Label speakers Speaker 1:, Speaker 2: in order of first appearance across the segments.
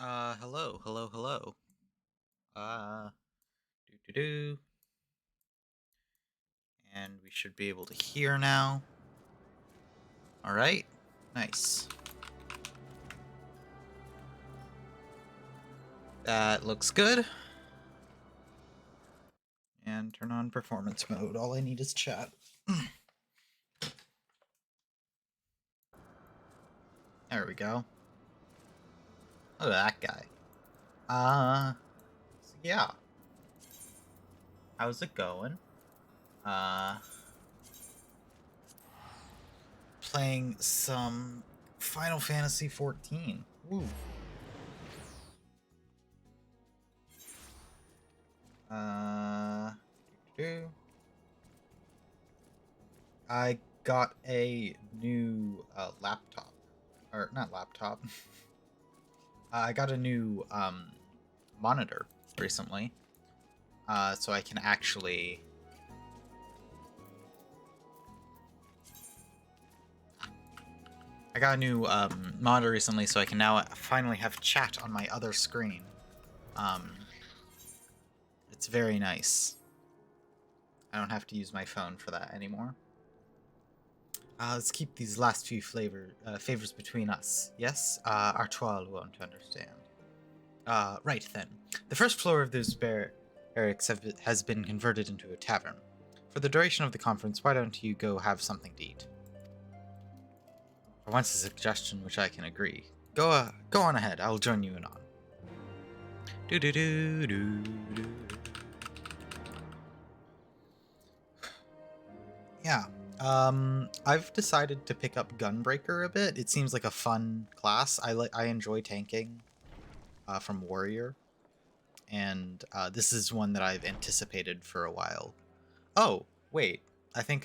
Speaker 1: Hello. Uh, do. And we should be able to hear now. Alright, nice. That looks good. And turn on performance mode. All I need is chat. There we go. Look at that guy. So yeah. How's it going? Playing some Final Fantasy XIV. Woo. Do. I got a new laptop. Or, not laptop. I got a new monitor recently. So I can actually... I got a new monitor recently, so I can now finally have chat on my other screen. It's very nice. I don't have to use my phone for that anymore. Let's keep these last few favors between us. Yes? Artois won't understand. Right then. The first floor of those barracks has been converted into a tavern. For the duration of the conference, why don't you go have something to eat? For once, a suggestion which I can agree. Go on ahead. I'll join you in on. Do. Yeah. I've decided to pick up Gunbreaker a bit. It seems like a fun class. I enjoy tanking from Warrior, and this is one that I've anticipated for a while. Oh, wait. I think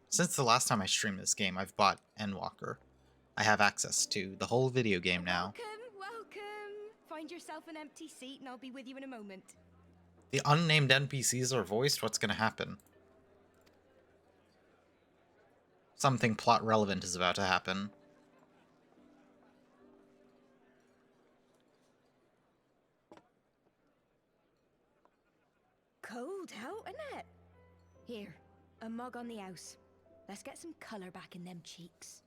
Speaker 1: since the last time I streamed this game, I've bought Endwalker. I have access to the whole video game now.
Speaker 2: Welcome. Find yourself an empty seat and I'll be with you in a moment.
Speaker 1: The unnamed NPCs are voiced? What's gonna happen? Something plot relevant is about to happen.
Speaker 2: Cold out, isn't it? Here, a mug on the house. Let's get some colour back in them cheeks.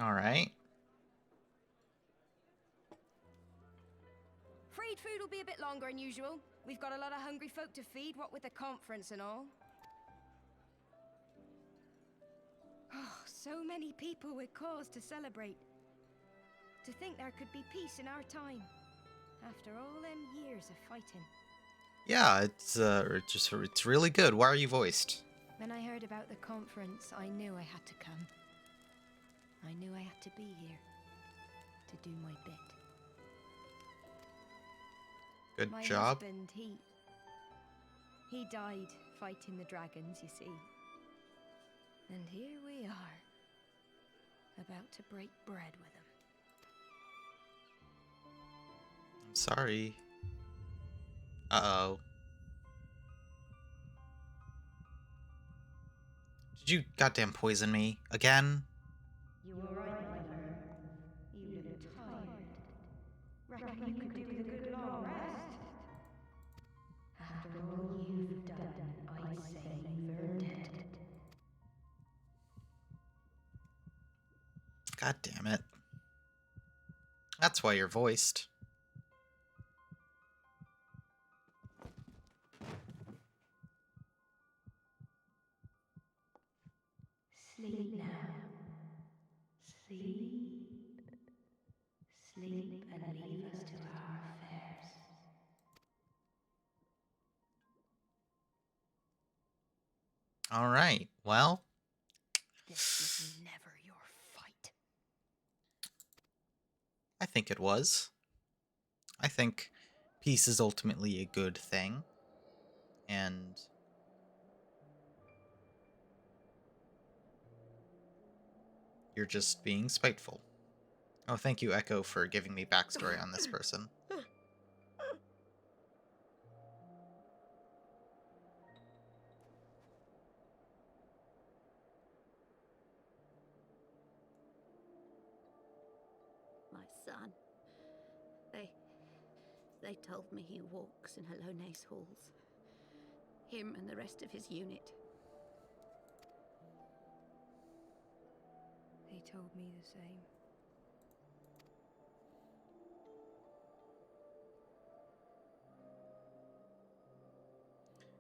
Speaker 1: Alright.
Speaker 2: Afraid food will be a bit longer than usual. We've got a lot of hungry folk to feed, what with the conference and all. Oh, so many people with cause to celebrate. To think there could be peace in our time, after all them years of fighting.
Speaker 1: Yeah, it's really good. Why are you voiced?
Speaker 2: When I heard about the conference, I knew I had to come. I knew I had to be here to do my bit.
Speaker 1: Good
Speaker 2: My
Speaker 1: job.
Speaker 2: husband, he died fighting the dragons, you see. And here we are, about to break bread with him.
Speaker 1: I'm sorry. Uh-oh. Did you goddamn poison me again?
Speaker 2: You were right, my lurk. You look tired. Reckon you could do with a good long rest? After all you've done, I'd say you've earned it.
Speaker 1: God damn it. That's why you're voiced.
Speaker 2: Sleep now. Sleep. Sleep and leave us to our affairs.
Speaker 1: Alright, well.
Speaker 2: This was never your fight.
Speaker 1: I think it was. I think peace is ultimately a good thing. And you're just being spiteful. Oh, thank you, Echo, for giving me backstory on this person.
Speaker 3: son. They told me he walks in Hallone's halls. Him and the rest of his unit.
Speaker 2: They told me the same.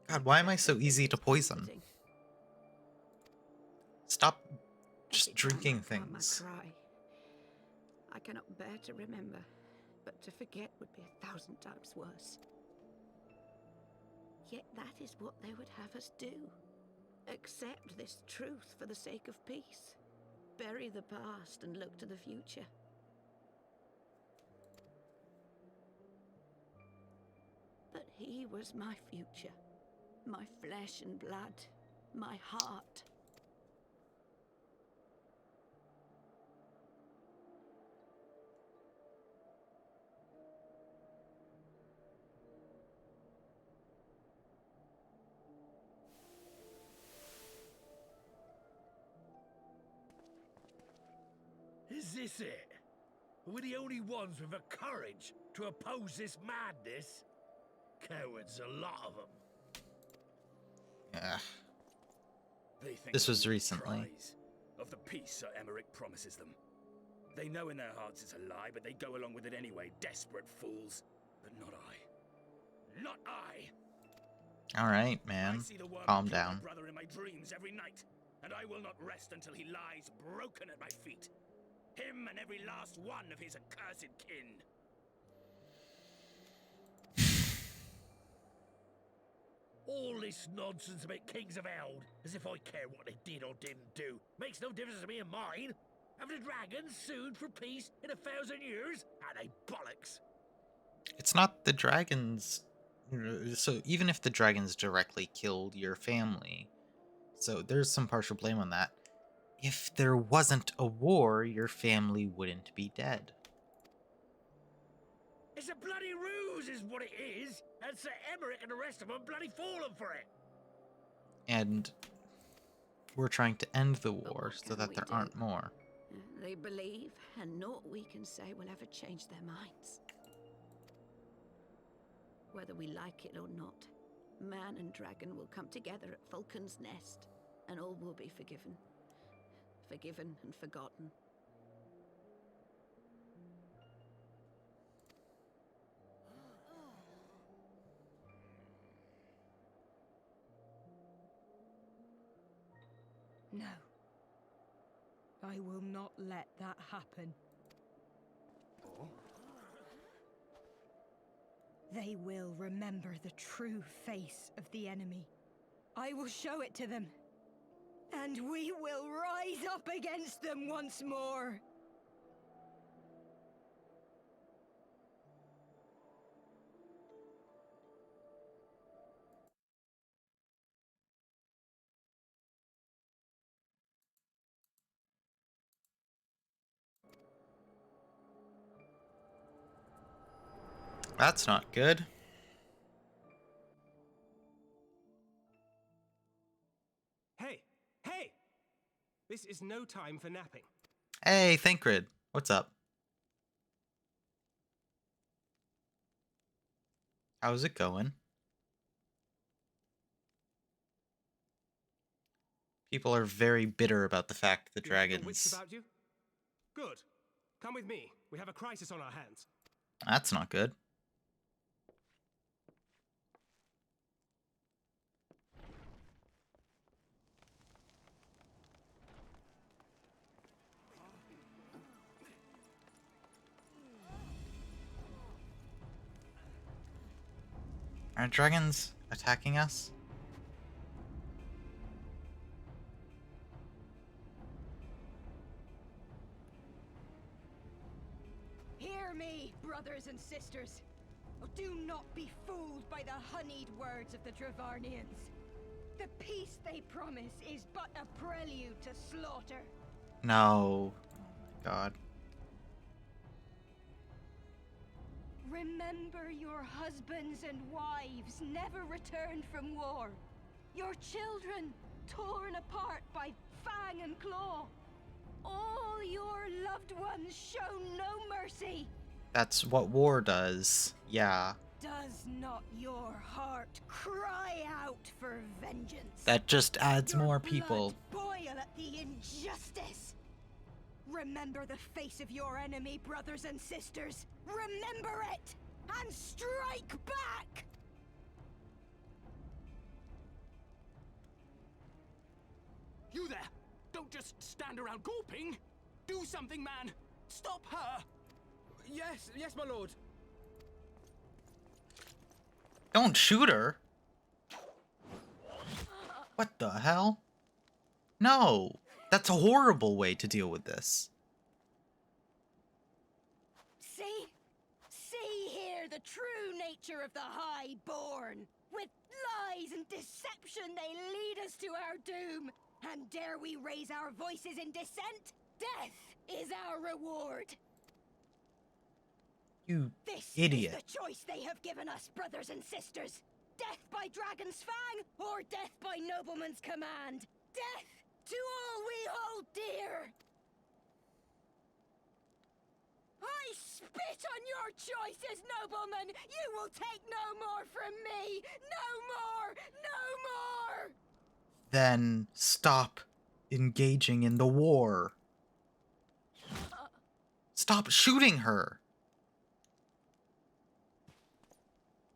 Speaker 1: God, why am I so easy to poison? Stop just drinking things.
Speaker 3: I cannot bear to remember, but to forget would be 1,000 times worse. Yet that is what they would have us do. Accept this truth for the sake of peace. Bury the past and look to the future. But he was my future. My flesh and blood. My heart.
Speaker 4: Is this it? We're the only ones with the courage to oppose this madness? Cowards, a lot of them.
Speaker 1: Yeah.
Speaker 4: They think
Speaker 1: This was
Speaker 4: of the
Speaker 1: recently.
Speaker 4: prize, of the peace Sir Emmerich promises them. They know in their hearts it's a lie, but they go along with it anyway, desperate fools. But not I. Not I!
Speaker 1: Alright, man.
Speaker 4: I see the worm
Speaker 1: Calm
Speaker 4: kill my
Speaker 1: down.
Speaker 4: brother in my dreams every night, and I will not rest until he lies broken at my feet. Him and every last one of his accursed kin. All this nonsense about Kings of Eld, as if I care what they did or didn't do. Makes no difference to me and mine. Have the dragons sued for peace in 1,000 years? Are they bollocks?
Speaker 1: It's not the dragons. So even if the dragons directly killed your family, so there's some partial blame on that. If there wasn't a war, your family wouldn't be dead.
Speaker 4: It's a bloody ruse is what it is, and Sir Emmerich and the rest of them bloody fallen for it.
Speaker 1: And we're trying to end the war so
Speaker 3: can
Speaker 1: that
Speaker 3: we
Speaker 1: there
Speaker 3: do?
Speaker 1: aren't more.
Speaker 3: They believe, and naught we can say will ever change their minds. Whether we like it or not, man and dragon will come together at Vulcan's Nest, and all will be forgiven. Forgiven and forgotten.
Speaker 2: No. I will not let that happen.
Speaker 4: Oh?
Speaker 2: They will remember the true face of the enemy. I will show it to them. And we will rise up against them once more.
Speaker 1: That's not good.
Speaker 5: Hey! Hey! This is no time for napping.
Speaker 1: Hey, Thancred. What's up? How's it going? People are very bitter about the fact the
Speaker 5: You have your wits
Speaker 1: dragons...
Speaker 5: about you? Good. Come with me. We have a crisis on our hands.
Speaker 1: That's not good. Are dragons attacking us?
Speaker 2: Hear me, brothers and sisters. Oh, do not be fooled by the honeyed words of the Travarnians. The peace they promise is but a prelude to slaughter.
Speaker 1: No. Oh my god.
Speaker 2: Remember your husbands and wives never returned from war. Your children torn apart by fang and claw. All your loved ones ones show no mercy.
Speaker 1: That's what war does. Yeah.
Speaker 2: Does not your heart cry out for vengeance?
Speaker 1: That just adds
Speaker 2: Your
Speaker 1: more
Speaker 2: blood
Speaker 1: people.
Speaker 2: boil at the injustice. Remember the face of your enemy, brothers and sisters. Remember it, and strike back!
Speaker 5: You there! Don't just stand around gawping! Do something, man! Stop her! Yes, my lord.
Speaker 1: Don't shoot her. What the hell? No. That's a horrible way to deal with this.
Speaker 2: See here the true nature of the highborn. With lies and deception they lead us to our doom. And dare we raise our voices in dissent? Death is our reward.
Speaker 1: You
Speaker 2: This
Speaker 1: idiot.
Speaker 2: is the choice they have given us, brothers and sisters. Death by dragon's fang, or death by nobleman's command. Death to all we hold dear. I spit on your choices, noblemen. You will take no more from me. No more, no more.
Speaker 1: Then stop engaging in the war. Stop shooting her.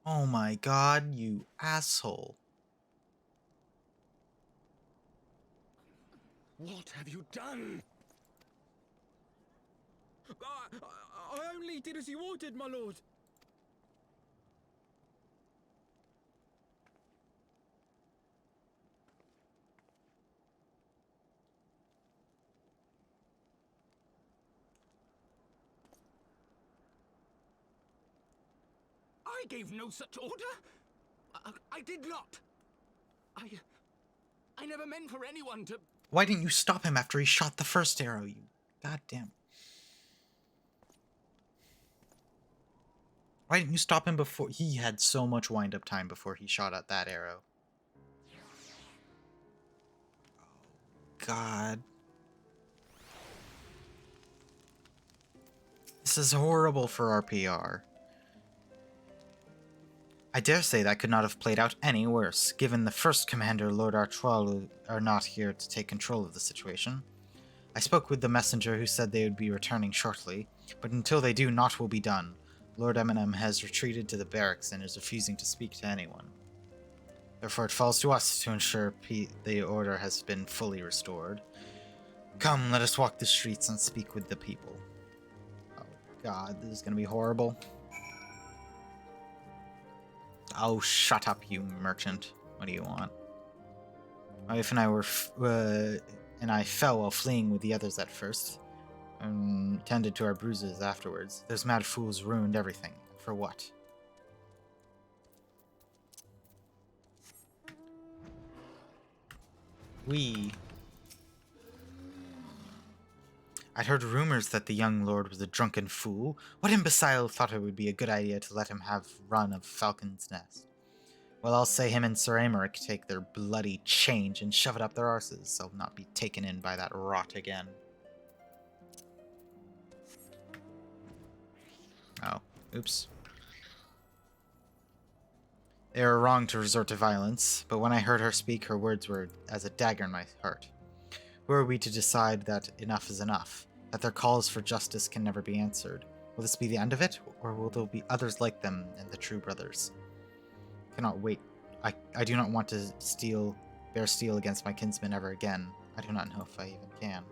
Speaker 1: Oh my god, you asshole.
Speaker 5: What have you done? I only did as you ordered, my lord. I gave no such order. I did not. I never meant for anyone to...
Speaker 1: Why didn't you stop him after he shot the first arrow, you goddamn... Why didn't you stop him before? He had so much wind-up time before he shot at that arrow. Oh, God. This is horrible for our PR. I dare say that could not have played out any worse, given the first commander, Lord Artois, are not here to take control of the situation. I spoke with the messenger who said they would be returning shortly, but until they do, naught will be done. Lord Eminem has retreated to the barracks and is refusing to speak to anyone. Therefore it falls to us to ensure the order has been fully restored. Come, let us walk the streets and speak with the people. Oh god, this is gonna be horrible. Oh, shut up, you merchant. What do you want? My wife and I fell while fleeing with the others at first, and tended to our bruises afterwards. Those mad fools ruined everything. For what? I'd heard rumors that the young lord was a drunken fool. What imbecile thought it would be a good idea to let him have run of Falcon's Nest? Well, I'll say him and Sir Amaric take their bloody change and shove it up their arses, so I'll not be taken in by that rot again. Oh, oops. They were wrong to resort to violence, but when I heard her speak, her words were as a dagger in my heart. Who are we to decide that enough is enough, that their calls for justice can never be answered? Will this be the end of it, or will there be others like them and the true brothers? I cannot wait. I do not want to bear steel against my kinsmen ever again. I do not know if I even can.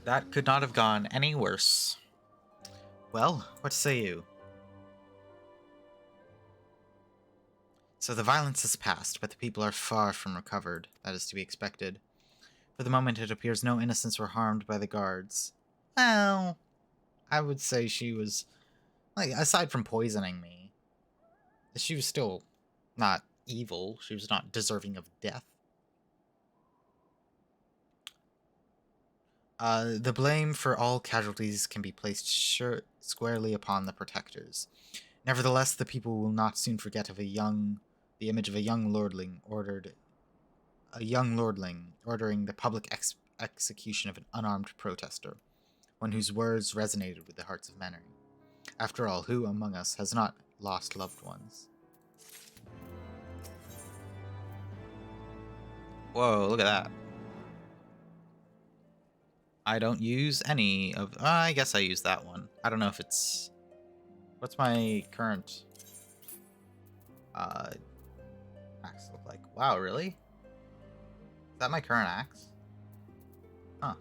Speaker 1: That could not have gone any worse. Well, what say you? So the violence has passed, but the people are far from recovered. That is to be expected. For the moment, it appears no innocents were harmed by the guards. Well, I would say she was, like, aside from poisoning me, she was still not evil. She was not deserving of death. The blame for all casualties can be placed squarely upon the protectors. Nevertheless, the people will not soon forget of the image of a young lordling ordering the public execution of an unarmed protester, one whose words resonated with the hearts of many. After all, who among us has not lost loved ones? Whoa, look at that. I don't use any of... I guess I use that one. I don't know if it's... What's my current axe look like? Wow, really? Is that my current axe? Huh.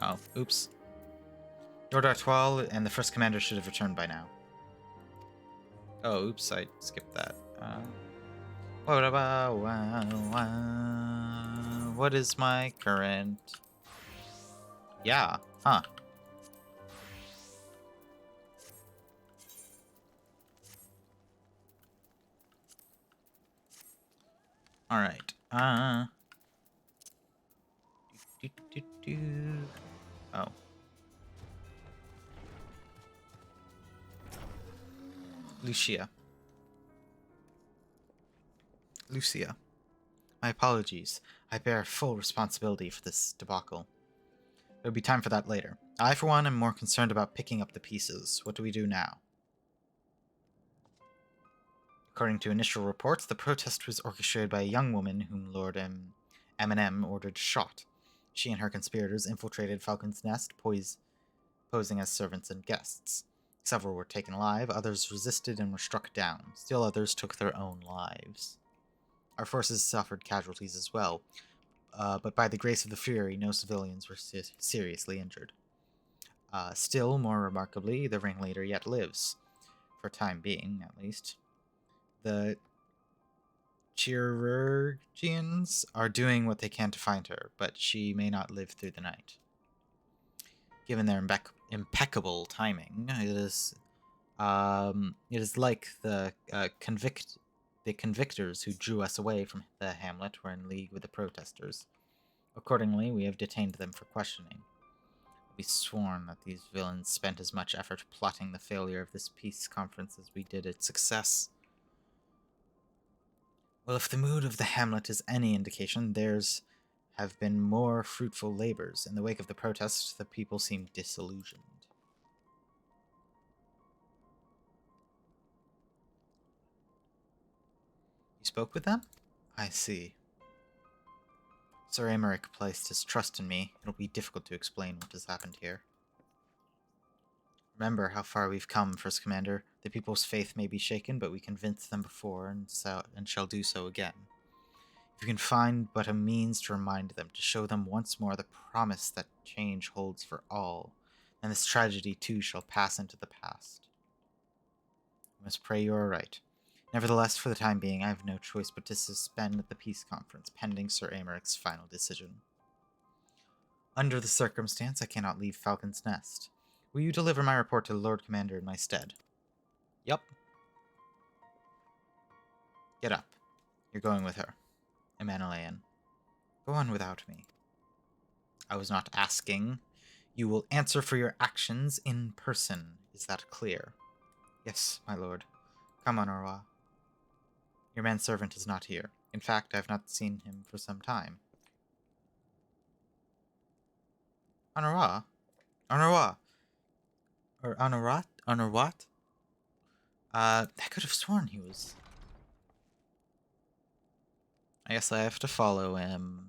Speaker 1: Oh, oops. Lord Artois and the first commander should have returned by now. Oh, oops, I skipped that. What is my current... Yeah, huh. Alright, Oh. Lucia. My apologies. I bear full responsibility for this debacle. There'll be time for that later. I, for one, am more concerned about picking up the pieces. What do we do now? According to initial reports, the protest was orchestrated by a young woman whom Lord M&M ordered shot. She and her conspirators infiltrated Falcon's Nest, posing as servants and guests. Several were taken alive, others resisted and were struck down. Still others took their own lives. Our forces suffered casualties as well, but by the grace of the Fury, no civilians were seriously injured. Still, more remarkably, the ringleader yet lives. For a time being, at least. The chirurgeons are doing what they can to find her, but she may not live through the night. Given their impeccable timing, it is like the convictors who drew us away from the hamlet were in league with the protesters. Accordingly, we have detained them for questioning. We sworn that these villains spent as much effort plotting the failure of this peace conference as we did its success. Well, if the mood of the hamlet is any indication, theirs have been more fruitful labors. In the wake of the protest, the people seem disillusioned. You spoke with them? I see. Sir Aymeric placed his trust in me. It'll be difficult to explain what has happened here. Remember how far we've come, First Commander. The people's faith may be shaken, but we convinced them before and shall do so again. If you can find but a means to remind them, to show them once more the promise that change holds for all, then this tragedy too shall pass into the past. We must pray you are right. Nevertheless, for the time being, I have no choice but to suspend the peace conference, pending Sir Aymeric's final decision. Under the circumstance, I cannot leave Falcon's Nest. Will you deliver my report to the Lord Commander in my stead? Yup. Get up. You're going with her. Emmanuelian. Go on without me. I was not asking. You will answer for your actions in person. Is that clear? Yes, my lord. Come on, Orwa. Your manservant is not here. In fact, I have not seen him for some time. Honorwa? Honorwa? Or Honorat? Honorwat? I could have sworn he was... I guess I have to follow him.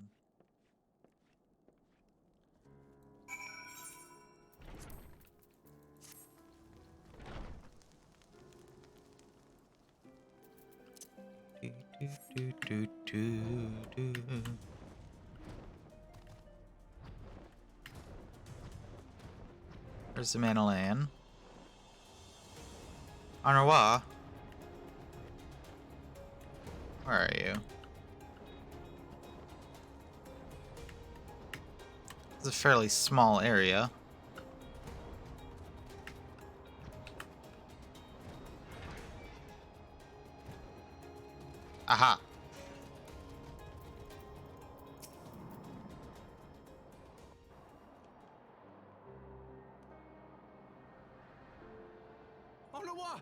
Speaker 1: There's the Manilan. Honorwa? Where are you? It's a fairly small area. Aha!
Speaker 5: Onawa!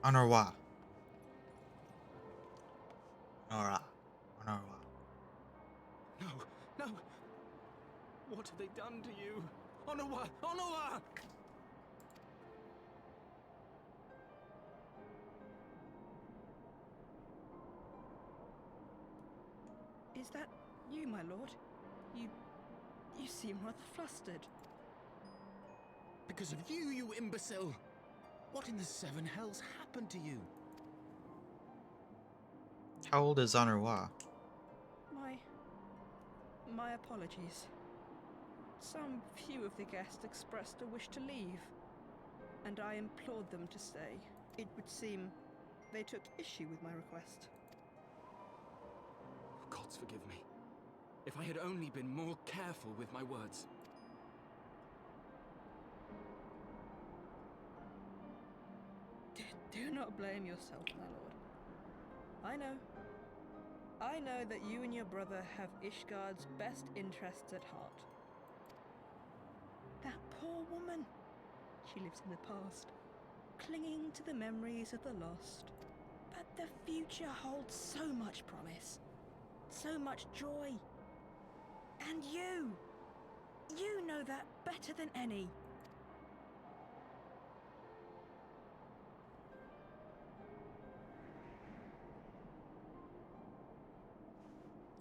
Speaker 1: Honorwa. Honora. Honorwa.
Speaker 5: No, no. What have they done to you? Onawa! Onawa!
Speaker 2: Is that you, my lord? You seem rather flustered.
Speaker 5: Because of you, you imbecile! What in the seven hells happened to you?
Speaker 1: How old is Honorwa?
Speaker 2: My apologies. Some few of the guests expressed a wish to leave, and I implored them to stay. It would seem they took issue with my request.
Speaker 5: Gods forgive me. If I had only been more careful with my words.
Speaker 2: Do not blame yourself, my lord. I know that you and your brother have Ishgard's best interests at heart. That poor woman. She lives in the past, clinging to the memories of the lost. But the future holds so much promise, so much joy. And you know that better than any.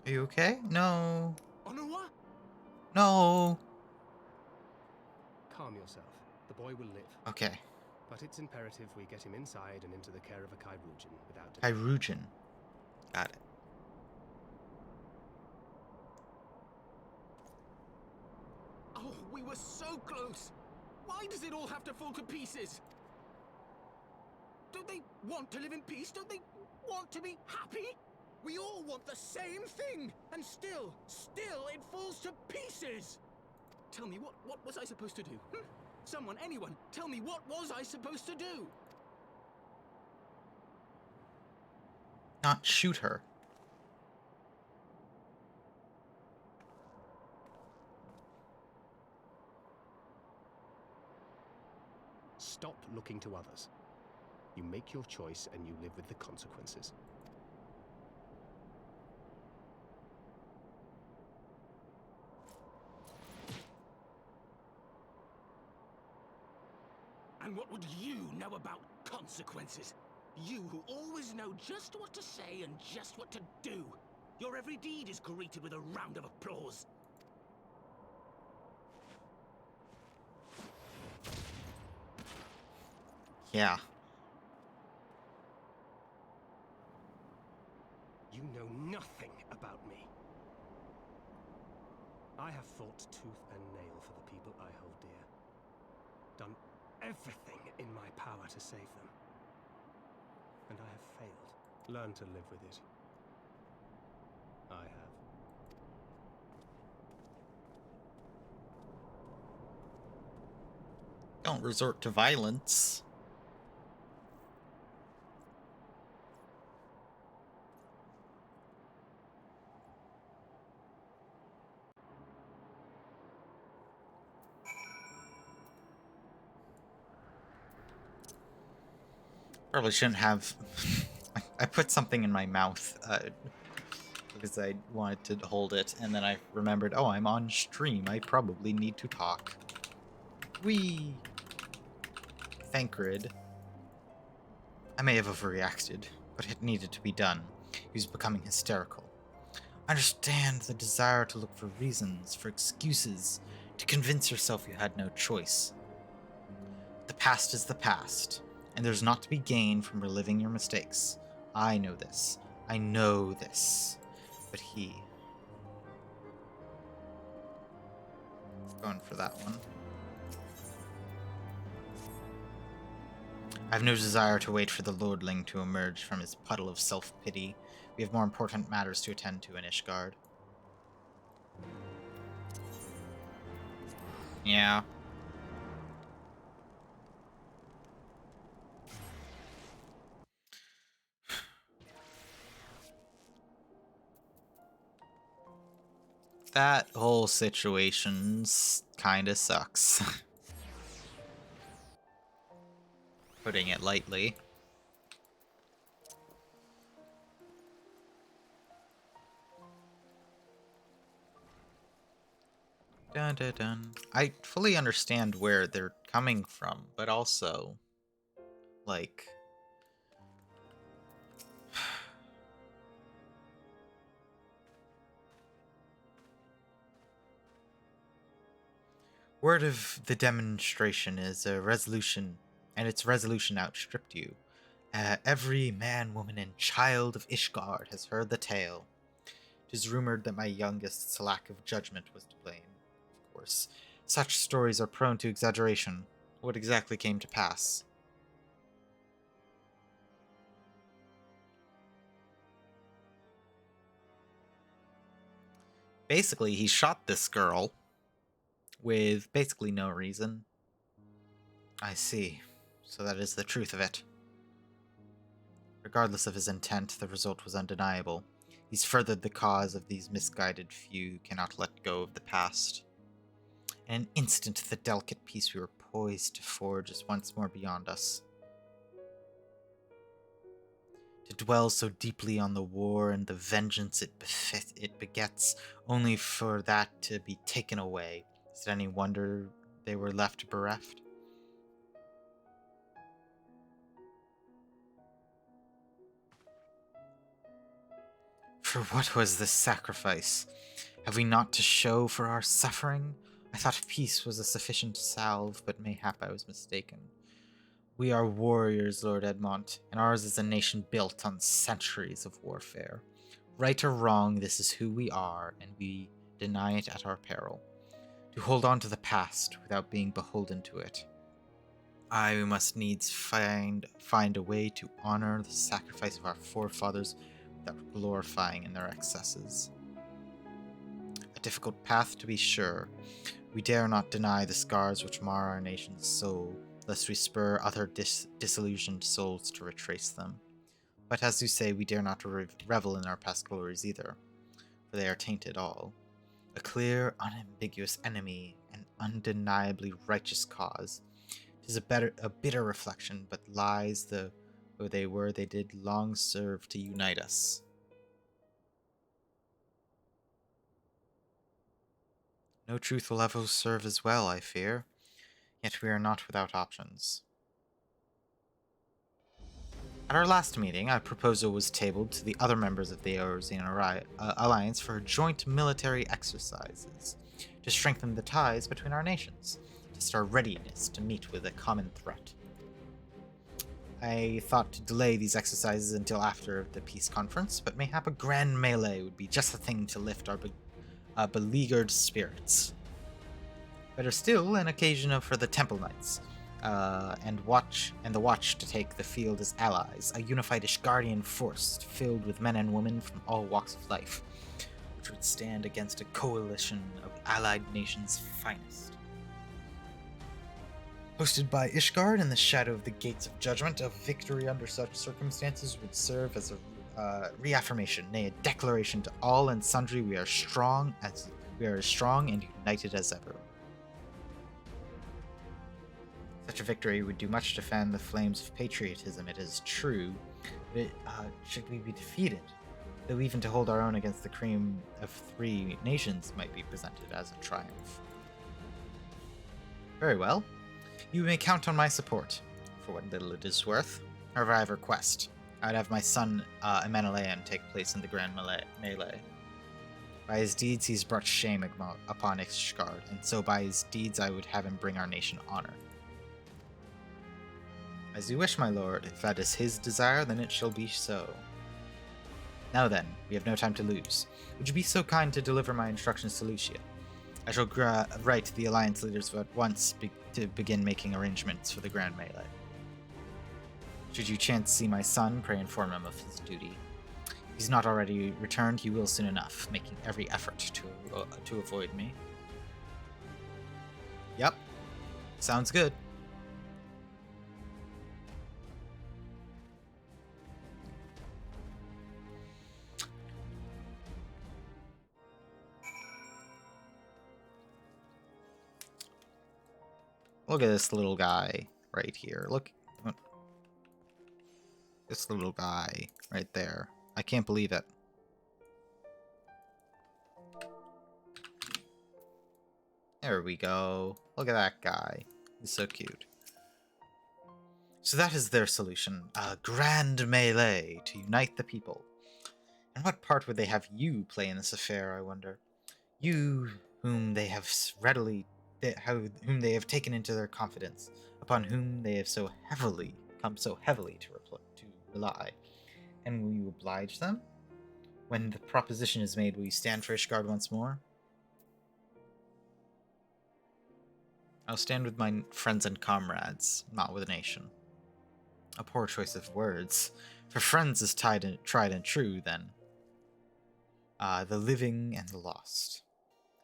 Speaker 1: Are you okay? No.
Speaker 5: Onawa?
Speaker 1: No.
Speaker 6: Calm yourself. The boy will live.
Speaker 1: Okay.
Speaker 6: But it's imperative we get him inside and into the care of a Kyrugin without delay.
Speaker 1: Kyrugin. Got it.
Speaker 5: Oh, we were so close! Why does it all have to fall to pieces? Don't they want to live in peace? Don't they want to be happy? We all want the same thing! And still it falls to pieces! Tell me, what was I supposed to do? Someone, anyone, tell me, what was I supposed to do?
Speaker 1: Not shoot her.
Speaker 6: Stop looking to others. You make your choice and you live with the consequences.
Speaker 5: And what would you know about consequences? You who always know just what to say and just what to do. Your every deed is greeted with a round of applause.
Speaker 1: Yeah.
Speaker 6: You know nothing about me. I have fought tooth and nail for the people I hold dear. Done everything in my power to save them. And I have failed. Learn to live with it. I have.
Speaker 1: Don't resort to violence. Probably shouldn't have. I put something in my mouth because I wanted to hold it, and then I remembered, oh, I'm on stream. I probably need to talk. Whee! Thancred. I may have overreacted, but it needed to be done. He was becoming hysterical. I understand the desire to look for reasons, for excuses, to convince yourself you had no choice. The past is the past, and there's not to be gained from reliving your mistakes. I know this. I know this. But he... Going for that one. I have no desire to wait for the lordling to emerge from his puddle of self-pity. We have more important matters to attend to in Ishgard. Yeah. That whole situation's kinda sucks. putting it lightly. Dun, dun, dun. I fully understand where they're coming from, but also, like... Word of the demonstration is a resolution, and its resolution outstripped you. Every man, woman, and child of Ishgard has heard the tale. It is rumored that my youngest's lack of judgment was to blame. Of course, such stories are prone to exaggeration. What exactly came to pass? Basically, he shot this girl with basically no reason. I see. So that is the truth of it. Regardless of his intent, the result was undeniable. He's furthered the cause of these misguided few who cannot let go of the past. In an instant, the delicate peace we were poised to forge is once more beyond us. To dwell so deeply on the war and the vengeance it begets, only for that to be taken away. Is it any wonder they were left bereft? For what was this sacrifice? Have we naught to show for our suffering? I thought peace was a sufficient salve, but mayhap I was mistaken. We are warriors, Lord Edmont, and ours is a nation built on centuries of warfare. Right or wrong, this is who we are, and we deny it at our peril. To hold on to the past without being beholden to it. We must needs find a way to honor the sacrifice of our forefathers without glorifying in their excesses. A difficult path, to be sure. We dare not deny the scars which mar our nation's soul, lest we spur other disillusioned souls to retrace them. But as you say, we dare not revel in our past glories either, for they are tainted all. A clear, unambiguous enemy, an undeniably righteous cause. 'Tis a bitter reflection, but lies though they did long serve to unite us. No truth will ever serve as well, I fear. Yet we are not without options. At our last meeting, a proposal was tabled to the other members of the Eorzean Alliance for joint military exercises to strengthen the ties between our nations, test our readiness to meet with a common threat. I thought to delay these exercises until after the peace conference, but mayhap a grand melee would be just the thing to lift our beleaguered spirits. Better still, an occasion for the Temple Knights, and the Watch to take the field as allies, a unified Ishgardian force filled with men and women from all walks of life, which would stand against a coalition of allied nations' finest. Hosted by Ishgard in the shadow of the Gates of Judgment, a victory under such circumstances would serve as a reaffirmation, nay, a declaration to all and sundry we are as strong and united as ever. Such a victory would do much to fan the flames of patriotism, it is true, but should we be defeated, though even to hold our own against the cream of three nations might be presented as a triumph. Very well. You may count on my support, for what little it is worth. However, I have a request. I would have my son, Ameneleon, take place in the grand melee. By his deeds, he's brought shame upon Ishgard, and so by his deeds I would have him bring our nation honor. As you wish, my lord. If that is his desire, then it shall be so. Now then, we have no time to lose. Would you be so kind to deliver my instructions to Lucia? I shall write the Alliance leaders at once to begin making arrangements for the grand melee. Should you chance see my son, pray inform him of his duty. If he's not already returned, he will soon enough, making every effort to avoid me. Yep. Sounds good. Look at this little guy right here. Look. This little guy right there. I can't believe it. There we go. Look at that guy. He's so cute. So that is their solution. A grand melee to unite the people. And what part would they have you play in this affair, I wonder? You, whom they have whom they have taken into their confidence, upon whom they have come so heavily to rely. And will you oblige them? When the proposition is made, will you stand for Ishgard once more? I'll stand with my friends and comrades, not with a nation. A poor choice of words. For friends is tried and true, then. The living and the lost.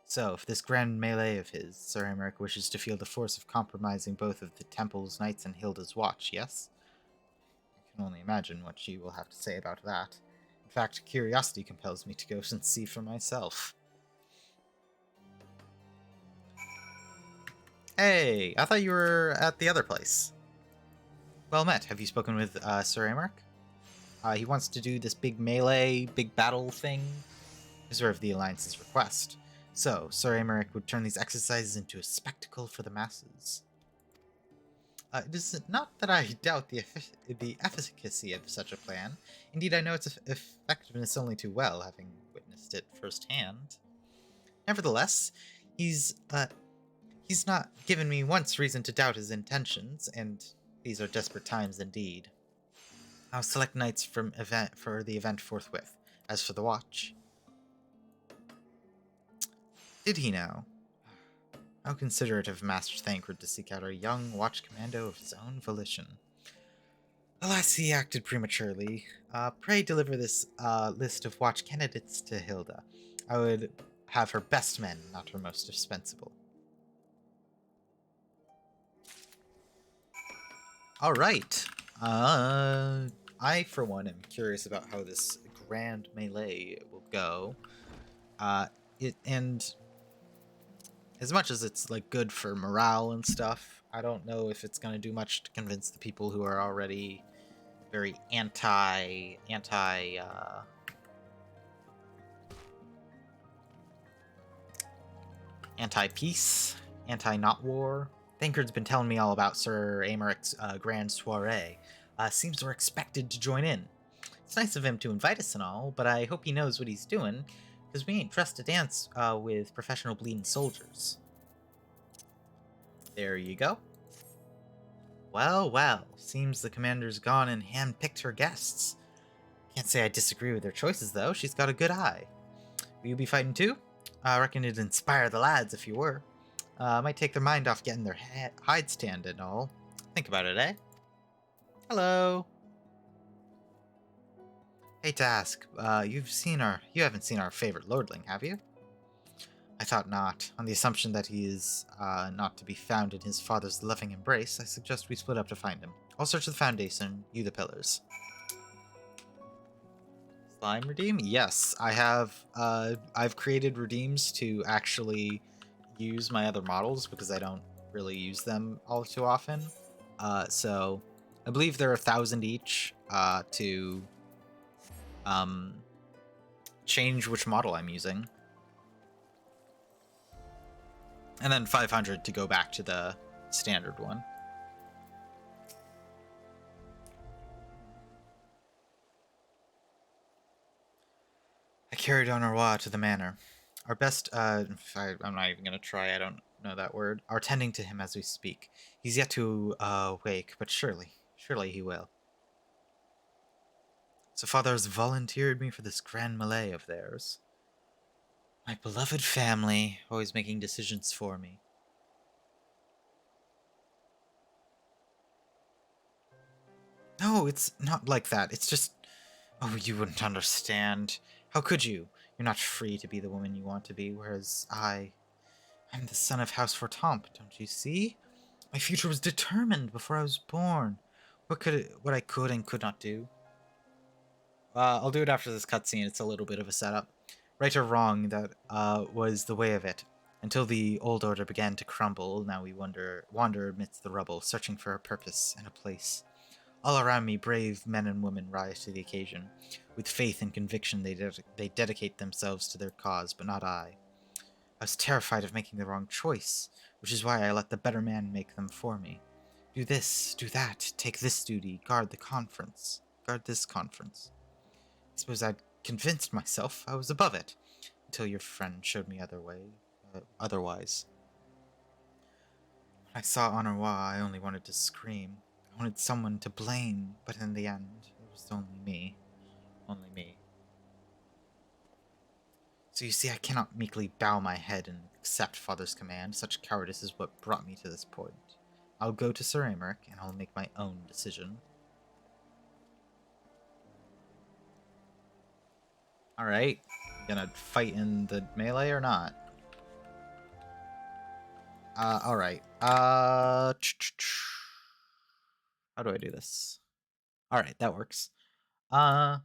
Speaker 1: So, if this grand melee of his, Sir Emmerich wishes to feel the force of compromising both of the Temple's Knights and Hilda's watch, yes? I can only imagine what she will have to say about that. In fact, curiosity compels me to go and see for myself. Hey, I thought you were at the other place. Well met. Have you spoken with Sir Emmerich? He wants to do this big melee, big battle thing. Reserve the Alliance's request. So, Sir Emmerich would turn these exercises into a spectacle for the masses. It is not that I doubt the efficacy of such a plan. Indeed, I know its effectiveness only too well, having witnessed it firsthand. Nevertheless, he's not given me once reason to doubt his intentions, and these are desperate times indeed. I'll select knights for the event forthwith. As for the watch... Did he now? How considerate of Master Thancred to seek out a young watch commando of his own volition. Alas, he acted prematurely. Pray deliver this list of watch candidates to Hilda. I would have her best men, not her most dispensable. Alright. I, for one, am curious about how this grand melee will go. And as much as it's like good for morale and stuff, I don't know if it's going to do much to convince the people who are already very anti-peace, anti-not war. Thancred's been telling me all about Sir Emerich's grand soiree. Seems we're expected to join in. It's nice of him to invite us and all, but I hope he knows what he's doing, because we ain't dressed to dance with professional bleeding soldiers. There you go. Well, well, seems the commander's gone and hand-picked her guests. Can't say I disagree with her choices, though. She's got a good eye. Will you be fighting too? I reckon it'd inspire the lads if you were. Might take their mind off getting their hides tanned and all. Think about it, eh? Hello. Hate to ask, you haven't seen our favorite lordling, have you? I thought not. On the assumption that he is not to be found in his father's loving embrace, I suggest we split up to find him. I'll search the foundation, you the pillars. Slime redeem? Yes, I have. I've created redeems to actually use my other models because I don't really use them all too often. So I believe there are 1,000 each to change which model I'm using. And then 500 to go back to the standard one. I carried Honorwa to the manor. Our best, I'm not even going to try, I don't know that word, are tending to him as we speak. He's yet to wake, but surely he will. So father has volunteered me for this grand melee of theirs. My beloved family, always making decisions for me. No, it's not like that. It's just... Oh, you wouldn't understand. How could you? You're not free to be the woman you want to be, whereas I'm the son of House Fortemps, don't you see? My future was determined before I was born. What I could and could not do. I'll do it after this cutscene. It's a little bit of a setup. Right or wrong, that was the way of it. Until the old order began to crumble, now we wander amidst the rubble, searching for a purpose and a place. All around me, brave men and women rise to the occasion. With faith and conviction, they dedicate themselves to their cause, but not I. I was terrified of making the wrong choice, which is why I let the better man make them for me. Do this, do that, take this duty, guard this conference. I suppose I'd convinced myself I was above it, until your friend showed me otherwise. When I saw Honorwa, I only wanted to scream. I wanted someone to blame, but in the end, it was only me. Only me. So you see, I cannot meekly bow my head and accept Father's command. Such cowardice is what brought me to this point. I'll go to Sir Americ, and I'll make my own decision. Alright. Gonna fight in the melee or not? Alright. How do I do this? Alright, that works. Close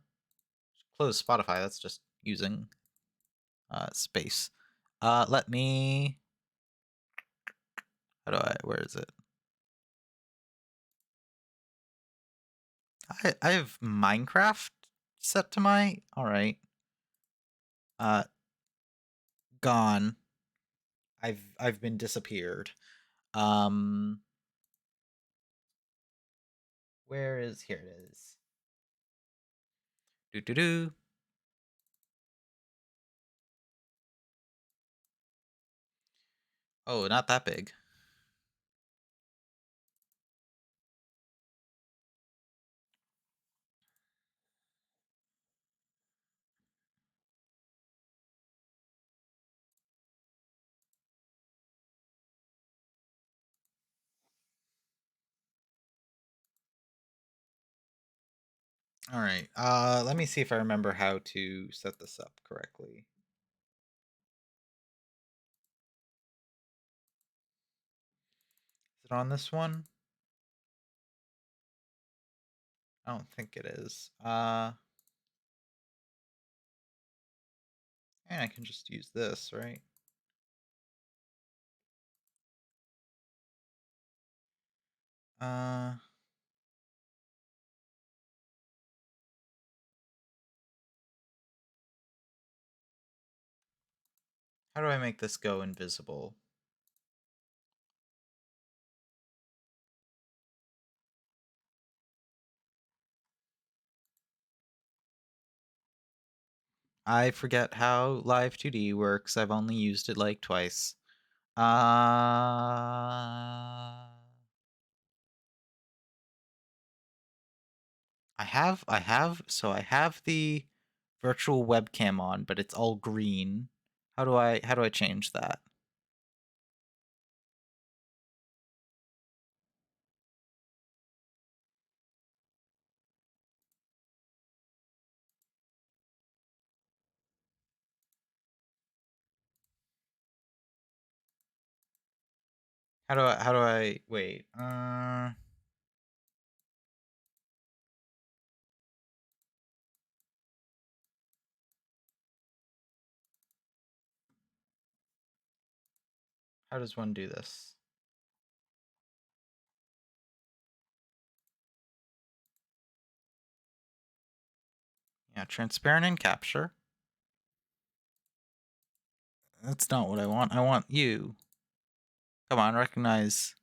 Speaker 1: Spotify, that's just using space. Let me... where is it? I have Minecraft set to my... Alright. Gone. I've been disappeared. Where is... Here it is. Do. Oh, not that big. Alright, let me see if I remember how to set this up correctly. Is it on this one? I don't think it is. And I can just use this, right? How do I make this go invisible? I forget how Live 2D works. I've only used it like twice. I have the virtual webcam on, but it's all green. How do I change that? How do I wait? How does one do this? Yeah, transparent and capture. That's not what I want. I want you. Come on, recognize.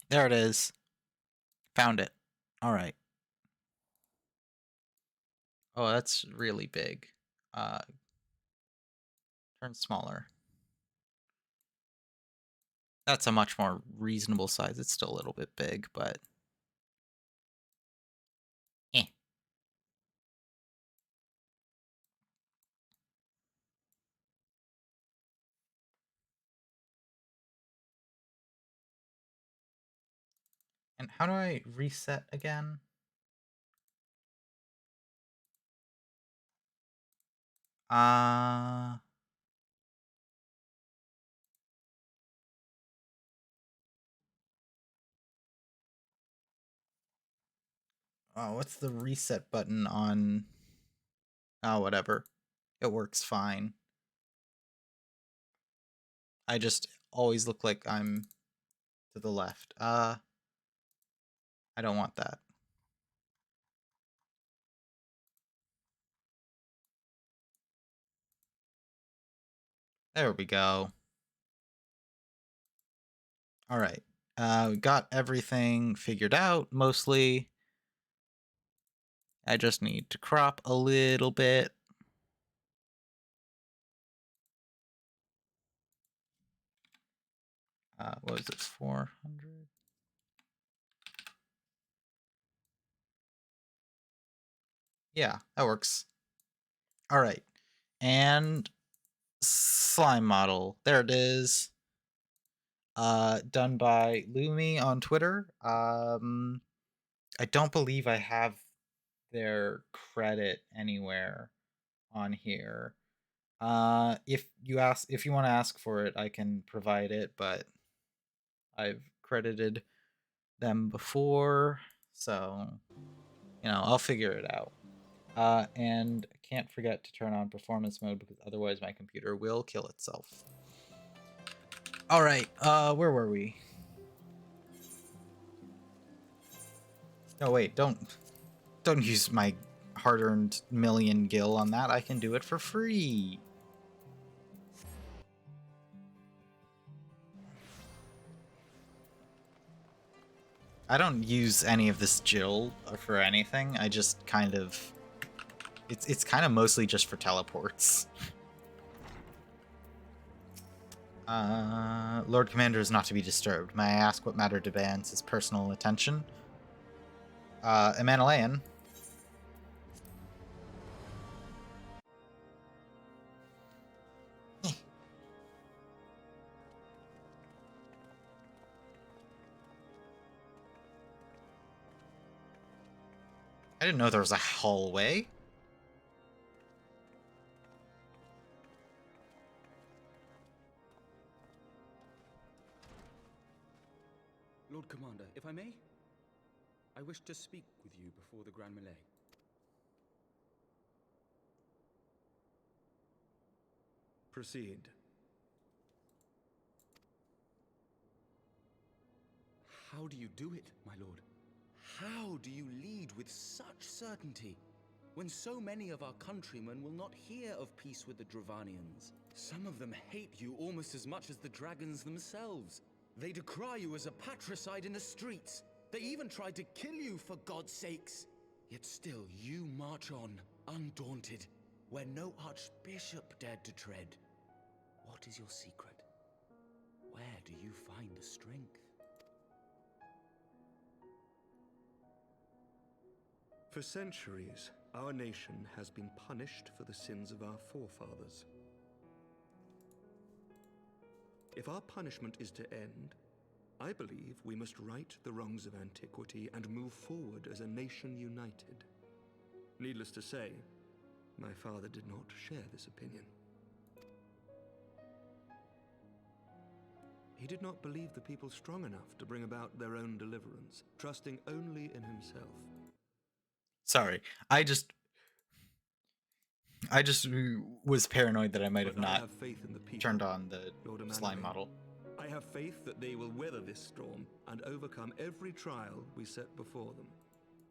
Speaker 1: There it is. Found it. All right. Oh, that's really big. Turn smaller. That's a much more reasonable size. It's still a little bit big, but... eh. And how do I reset again? Oh, what's the reset button on... Oh, whatever. It works fine. I just always look like I'm to the left. I don't want that. There we go. All right. We got everything figured out, mostly. I just need to crop a little bit. What was it, 400? Yeah, that works. All right. And slime model. There it is. Done by Lumi on Twitter. I don't believe I have their credit anywhere on here. If you want to ask for it, I can provide it, but I've credited them before, so I'll figure it out. And I can't forget to turn on performance mode because otherwise my computer will kill itself. All right, where were we? No, wait, don't use my hard-earned million gil on that. I can do it for free. I don't use any of this Jill for anything. I just kind of... It's kind of mostly just for teleports. Lord Commander is not to be disturbed. May I ask what matter demands his personal attention? Emanalayan. I didn't know there was a hallway.
Speaker 5: Lord Commander, if I may, I wish to speak with you before the Grand Melee.
Speaker 6: Proceed.
Speaker 5: How do you do it, my lord? How do you lead with such certainty, when so many of our countrymen will not hear of peace with the Dravanians? Some of them hate you almost as much as the dragons themselves. They decry you as a patricide in the streets. They even tried to kill you, for God's sakes. Yet still you march on, undaunted, where no archbishop dared to tread. What is your secret? Where do you find the strength?
Speaker 6: For centuries, our nation has been punished for the sins of our forefathers. If our punishment is to end, I believe we must right the wrongs of antiquity and move forward as a nation united. Needless to say, my father did not share this opinion. He did not believe the people strong enough to bring about their own deliverance, trusting only in himself.
Speaker 1: Sorry, I just was paranoid that I might have
Speaker 6: But I
Speaker 1: not
Speaker 6: have faith in the people,
Speaker 1: turned on the
Speaker 6: Lord
Speaker 1: slime
Speaker 6: Emanalayan.
Speaker 1: model.
Speaker 6: I have faith that they will weather this storm and overcome every trial we set before them.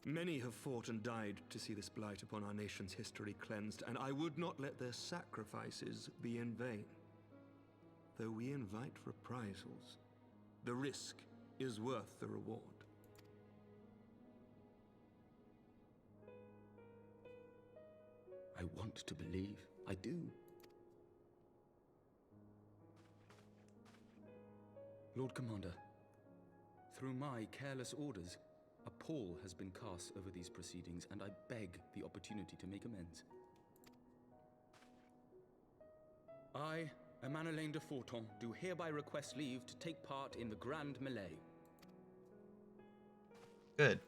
Speaker 6: Many have fought and died to see this blight upon our nation's history cleansed, and I would not let their sacrifices be in vain. Though we invite reprisals, the risk is worth the reward.
Speaker 5: I want to believe. I do. Lord Commander, through my careless orders, a pall has been cast over these proceedings, and I beg the opportunity to make amends. I, Emanalayan de Forton, do hereby request leave to take part in the Grand Melee.
Speaker 1: Good.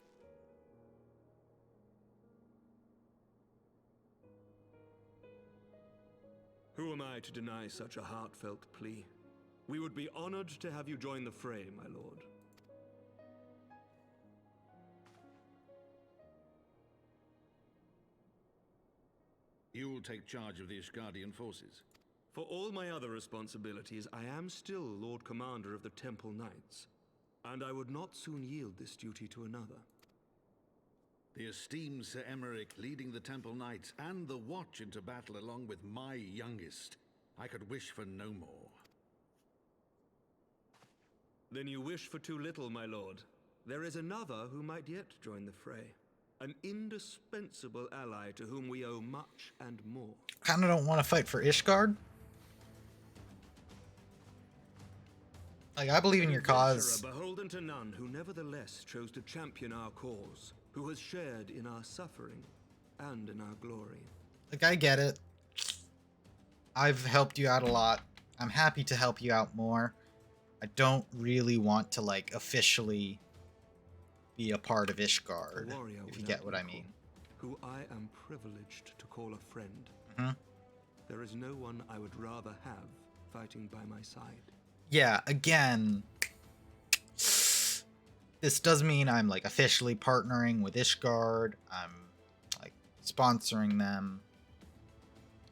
Speaker 6: Who am I to deny such a heartfelt plea? We would be honored to have you join the fray, my lord.
Speaker 7: You will take charge of the Ishgardian forces.
Speaker 6: For all my other responsibilities, I am still Lord Commander of the Temple Knights, and I would not soon yield this duty to another.
Speaker 7: The esteemed Sir Emeric leading the Temple Knights and the Watch into battle along with my youngest. I could wish for no more.
Speaker 6: Then you wish for too little, my lord. There is another who might yet join the fray. An indispensable ally to whom we owe much and more.
Speaker 1: Kinda don't want to fight for Ishgard. Like, I believe in your cause.
Speaker 6: Beholden to none who nevertheless chose to champion our cause, who has shared in our suffering and in our glory.
Speaker 1: Like, I get it. I've helped you out a lot. I'm happy to help you out more. I don't really want to, like, officially be a part of Ishgard, if you get what I mean.
Speaker 6: Who I am privileged to call a friend.
Speaker 1: Mm-hmm.
Speaker 6: There is no one I would rather have fighting by my side.
Speaker 1: Yeah, again, this does mean I'm, like, officially partnering with Ishgard. I'm, like, sponsoring them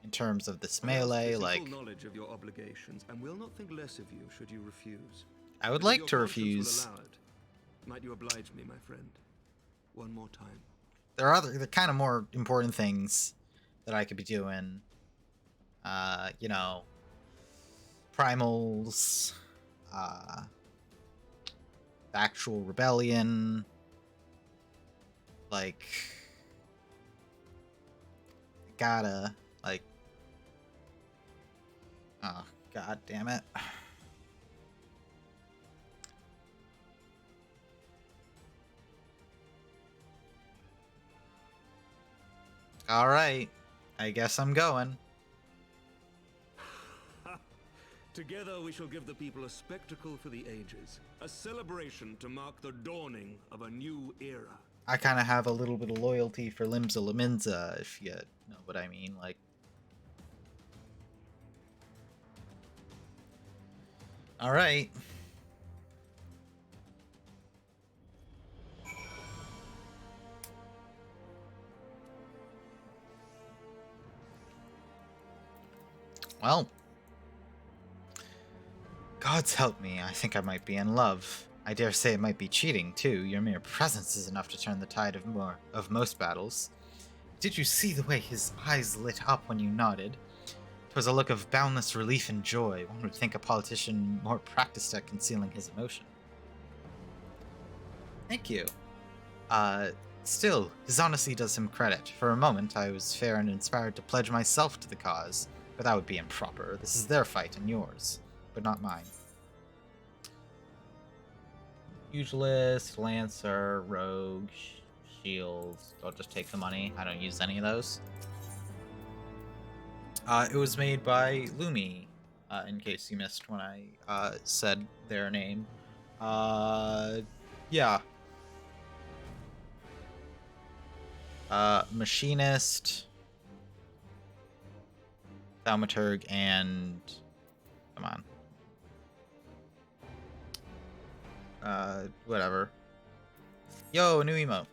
Speaker 1: in terms of this melee, like...
Speaker 6: full knowledge of your obligations, and will not think less of you should you refuse.
Speaker 1: I would
Speaker 6: But if
Speaker 1: like
Speaker 6: your
Speaker 1: to
Speaker 6: conscience will
Speaker 1: refuse.
Speaker 6: allow it, might you oblige me, my friend? One more time.
Speaker 1: There are other, the kind of more important things that I could be doing. You know, primals, actual rebellion, like, gotta, like, oh, god damn it. Alright, I guess I'm going.
Speaker 6: Together we shall give the people a spectacle for the ages. A celebration to mark the dawning of a new era.
Speaker 1: I kind of have a little bit of loyalty for Limsa Laminza, if you know what I mean. Like, alright. Well, gods help me, I think I might be in love. I dare say it might be cheating, too. Your mere presence is enough to turn the tide of most battles. Did you see the way his eyes lit up when you nodded? 'Twas a look of boundless relief and joy. One would think a politician more practiced at concealing his emotion. Thank you. Still, his honesty does him credit. For a moment, I was fair and inspired to pledge myself to the cause. But that would be improper. This is their fight and yours, but not mine. Pugilist, Lancer, Rogue, Shields. I'll just take the money. I don't use any of those. It was made by Lumi, in case you missed when I said their name. Yeah. Machinist, Thaumaturg, and... come on. Whatever. Yo, new emote.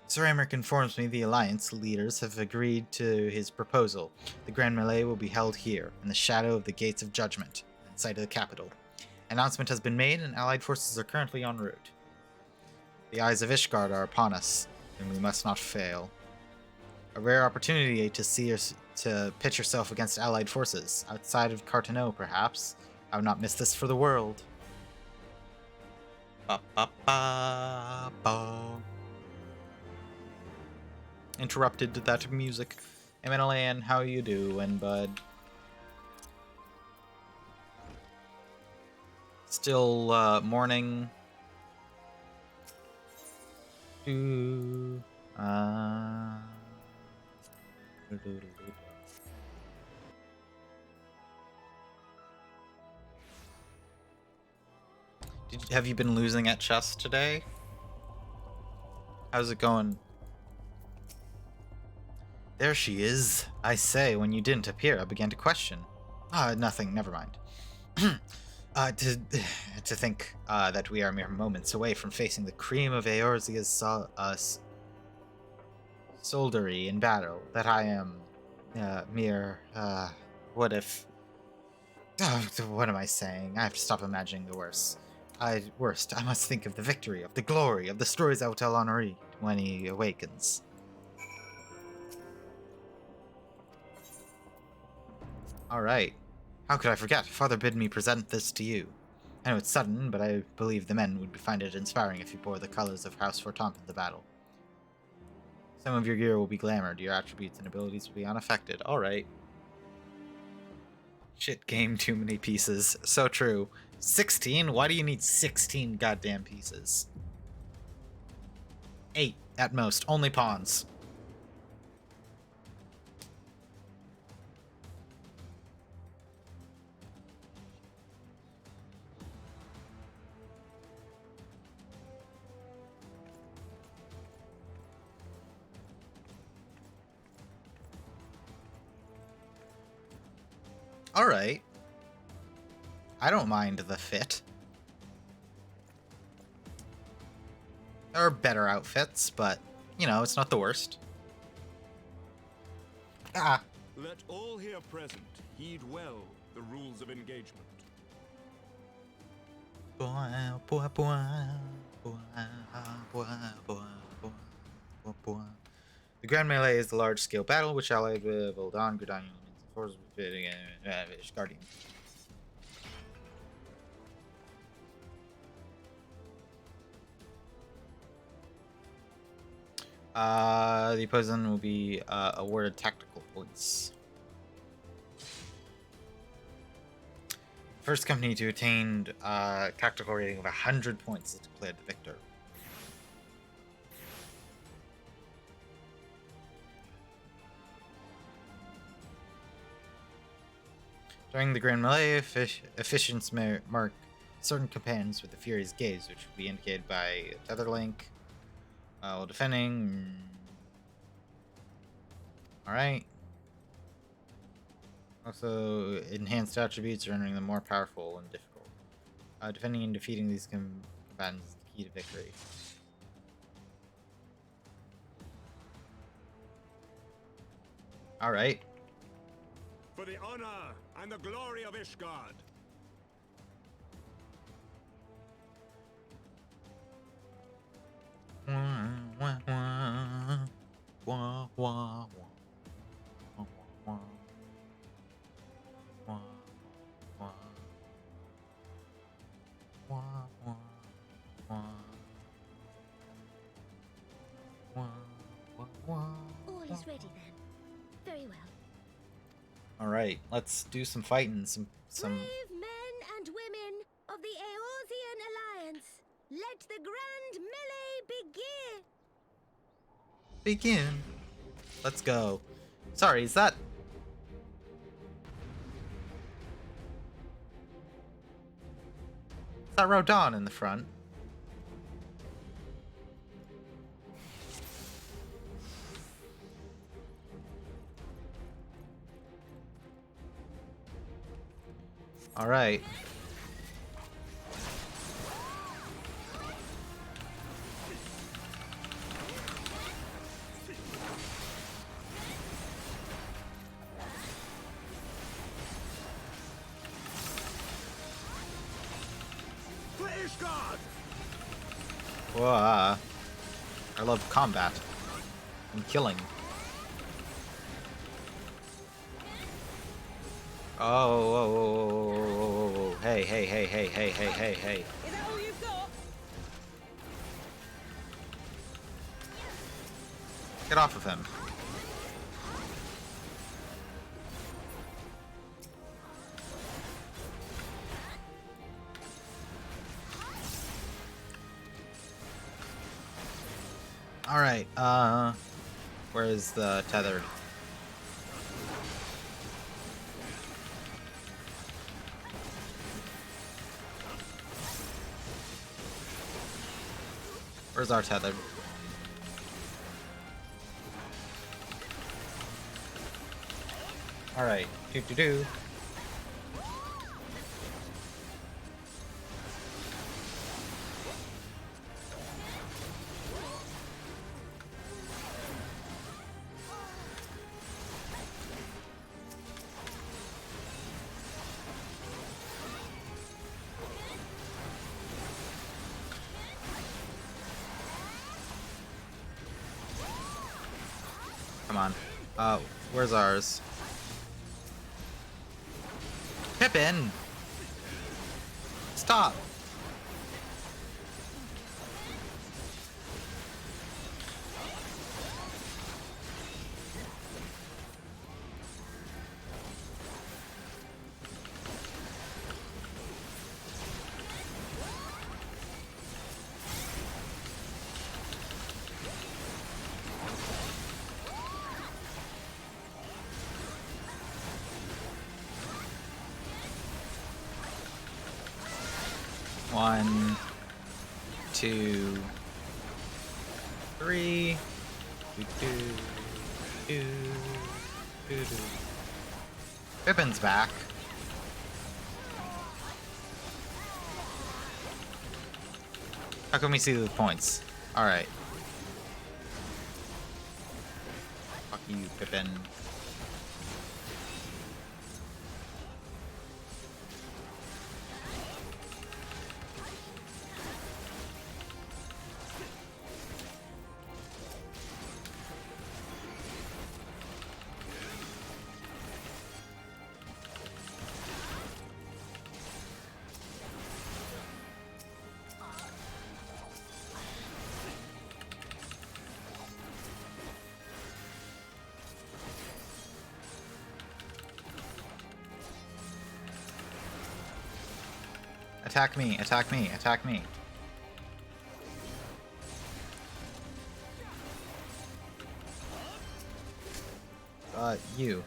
Speaker 1: Sir Emeric informs me the Alliance leaders have agreed to his proposal. The Grand Melee will be held here, in the shadow of the Gates of Judgment, in sight of the capital. Announcement has been made, and Allied forces are currently en route. The eyes of Ishgard are upon us, and we must not fail. A rare opportunity to pitch yourself against Allied forces, outside of Carteneau, perhaps. I would not miss this for the world. Ba ba ba ba. Interrupted that music. MNLAN, how you doing, bud? Still morning. Have you been losing at chess today? How's it going? There she is. I say, when you didn't appear, I began to question. Nothing, never mind. To think that we are mere moments away from facing the cream of Eorzea's soldiery in battle, that I am mere, what if Oh, what am I saying? I have to stop imagining the worst. I must think of the victory, of the glory, of the stories I will tell Henri when he awakens. Alright. How could I forget? Father bid me present this to you. I know it's sudden, but I believe the men would find it inspiring if you bore the colors of House Fortemps in the battle. Some of your gear will be glamored, your attributes and abilities will be unaffected. Alright. Shit game, too many pieces. So true. 16? Why do you need 16 goddamn pieces? 8 at most. Only pawns. Alright. I don't mind the fit. There are better outfits, but, you know, it's not the worst. Ah!
Speaker 8: Let all here present heed well the rules of engagement.
Speaker 1: The Grand Melee is the large-scale battle which allied with Voldan, Gridanian, and forces Guardian. The opponent will be awarded tactical points. First company to attain tactical rating of 100 points is declared the victor. During the Grand Melee, efficients may mark certain companions with the Fury's gaze, which will be indicated by a tether link. While defending. Alright. Also, enhanced attributes are rendering them more powerful and difficult. Defending and defeating these combatants is the key to victory. Alright.
Speaker 8: For the honor and the glory of Ishgard.
Speaker 2: All is ready then. Very well.
Speaker 1: Alright, let's do some fighting, some
Speaker 2: Brave men and women of the Eorzean Alliance, let the grand melee begin!
Speaker 1: begin. Let's go. Sorry, is that Rodon in the front? All right.
Speaker 8: For Ishgard!
Speaker 1: Whoa, I love combat and killing. Oh, whoa, whoa, whoa, whoa, whoa, whoa. Hey, hey, hey, hey, hey, hey, hey, hey.
Speaker 2: Is that all you've got?
Speaker 1: Get off of him. All right, where is the tethered? Where's our tethered? All right, do. Come on. Where's ours? Pippin! Stop! One, two, three. Pippin's back. How can we see the points? Alright. Fuck you, Pippin. Attack me, attack me, attack me. You.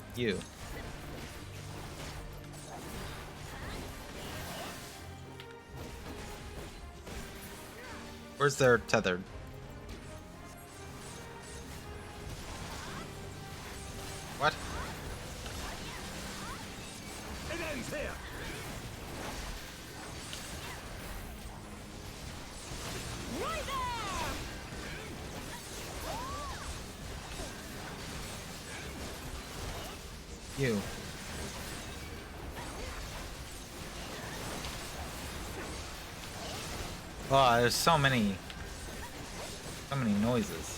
Speaker 1: Where's their tethered? What?
Speaker 6: It ends here.
Speaker 2: Right there!
Speaker 1: You. Oh, there's so many noises.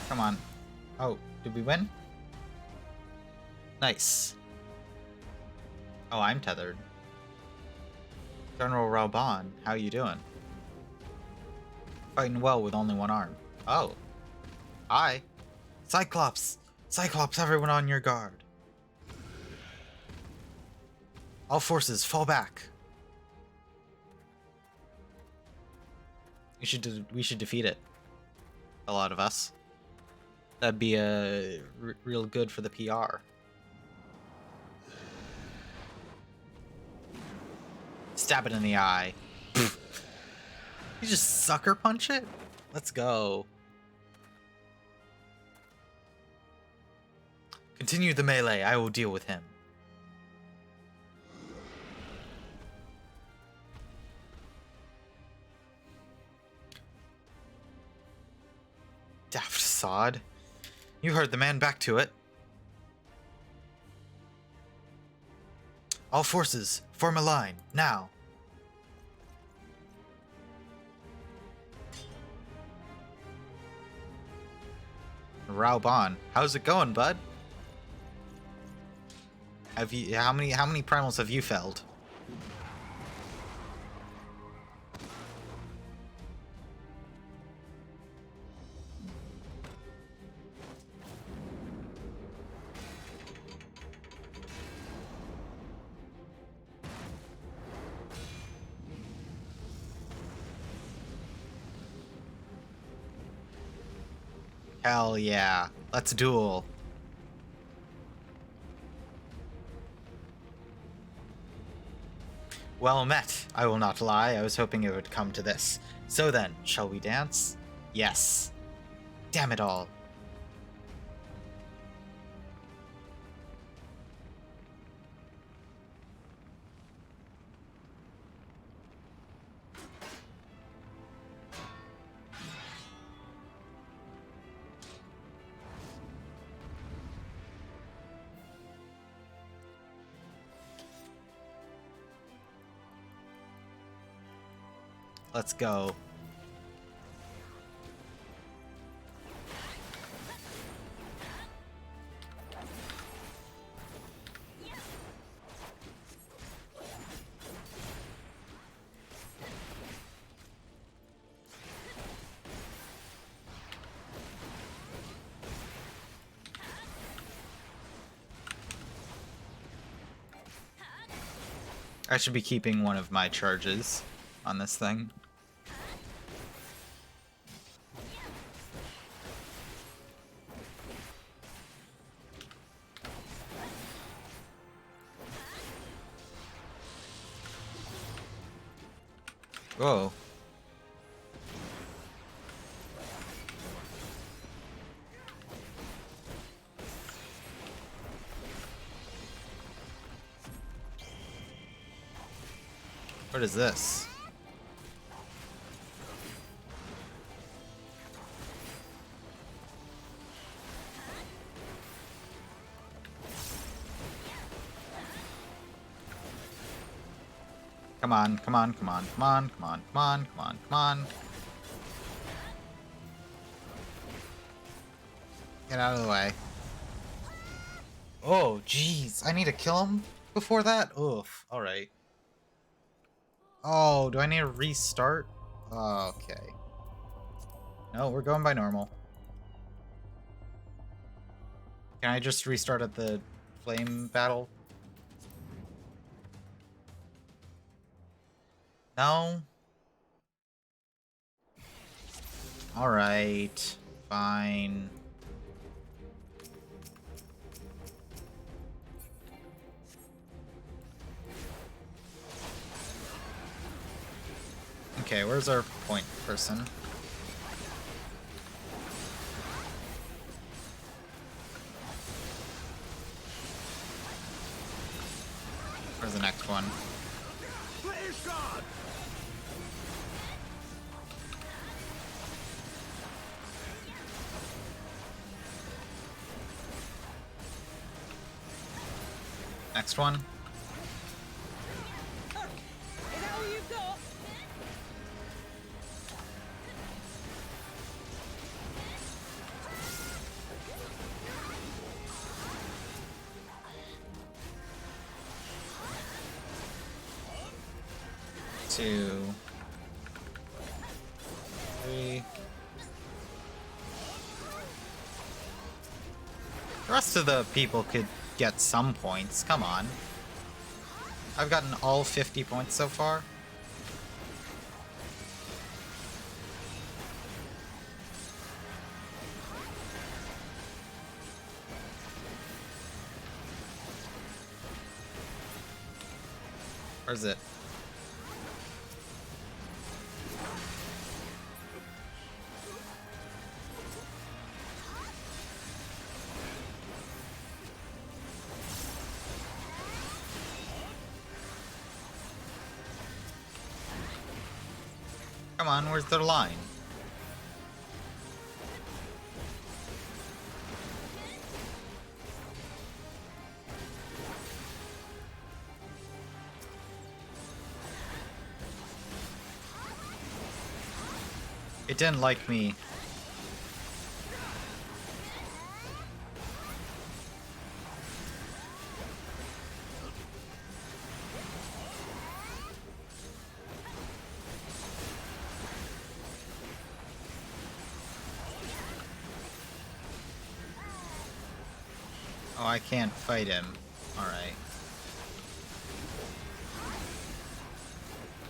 Speaker 1: Come on. Oh, did we win? Nice. Oh, I'm tethered. General Rauban, how you doing? Fighting well with only one arm. Oh. Hi. Cyclops! Cyclops, everyone on your guard. All forces, fall back. We should defeat it. A lot of us. That'd be real good for the PR. Stab it in the eye. You just sucker punch it? Let's go. Continue the melee. I will deal with him. Daft sod. You heard the man, back to it. All forces, form a line, now. Rauban, how's it going, bud? Have you how many primals have you felled? Hell yeah. Let's duel. Well met, I will not lie. I was hoping it would come to this. So then, shall we dance? Yes. Damn it all. Let's go. I should be keeping one of my charges on this thing. Whoa. What is this? Come on, come on, come on, come on, come on, come on, come on, come on. Get out of the way. Oh, jeez. I need to kill him before that? Oof. Alright. Oh, do I need to restart? Okay. No, we're going by normal. Can I just restart at the flame battle? No? Alright. Fine. Okay, where's our point person? Where's the next one?
Speaker 4: Please, God!
Speaker 1: Next one?
Speaker 3: Is that all you've got?
Speaker 1: Two. Three. The rest of the people could get some points. Come on. I've gotten all 50 points so far. Where's it? Come on, where's the line? It didn't like me. Oh, I can't fight him. Alright.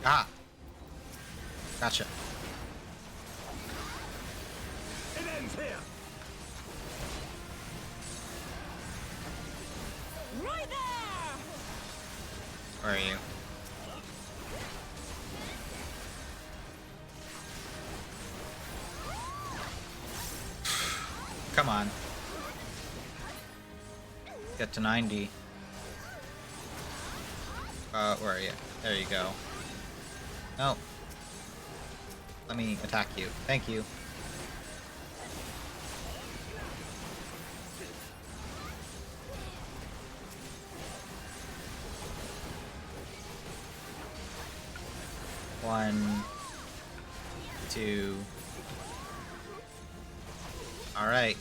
Speaker 1: Ah! Gotcha.
Speaker 4: It ends here!
Speaker 3: Right there!
Speaker 1: Where are you? Come on. Get to 90. Where are you? There you go. No. Let me attack you. Thank you. One, 2. Alright.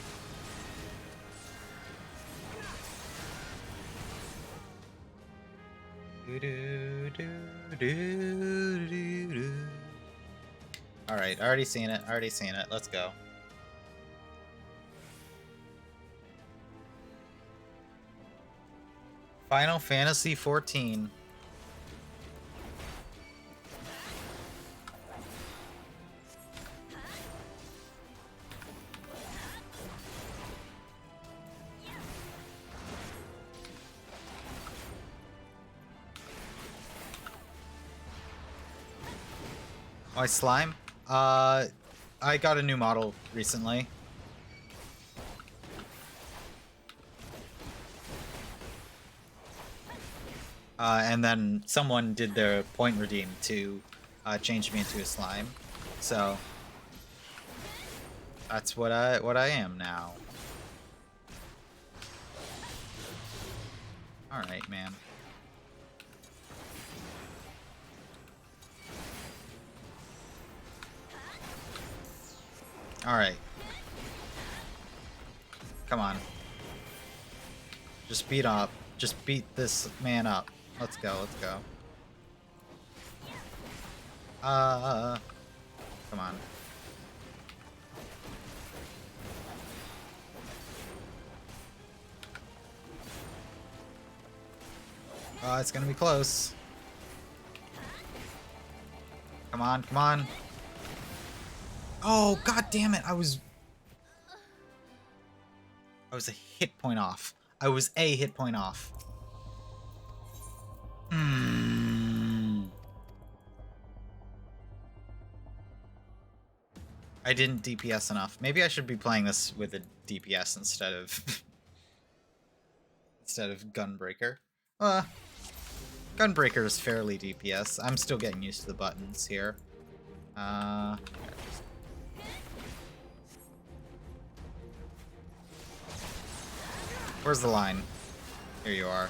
Speaker 1: Alright, already seen it, let's go. Final Fantasy 14. My slime? I got a new model recently. And then someone did their point redeem to change me into a slime. So that's what I am now. Alright, man. Alright. Come on. Just beat up. Just beat this man up. Let's go, let's go. Come on. It's gonna be close. Come on, come on. Oh, god damn it. I was a hit point off. I was a hit point off. I didn't DPS enough. Maybe I should be playing this with a DPS instead of gunbreaker. Gunbreaker is fairly DPS. I'm still getting used to the buttons here. Where's the line? Here you are.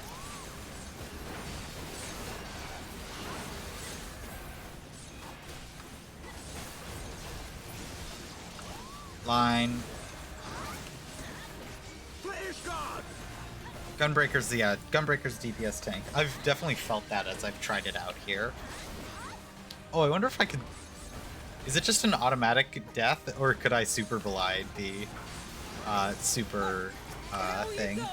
Speaker 1: Line. Gunbreaker's DPS tank. I've definitely felt that as I've tried it out here. Oh, I wonder if I could... Is it just an automatic death, or could I super glide the super thing?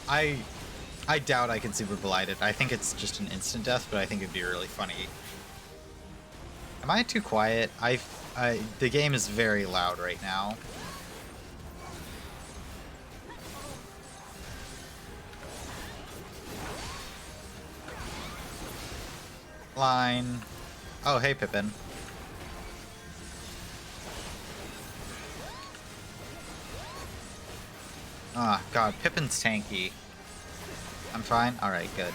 Speaker 1: I doubt I can super glide it. I think it's just an instant death, but I think it'd be really funny. Am I too quiet? The game is very loud right now. Line. Oh, hey, Pippin. Ah, god, Pippin's tanky. I'm fine? Alright, good.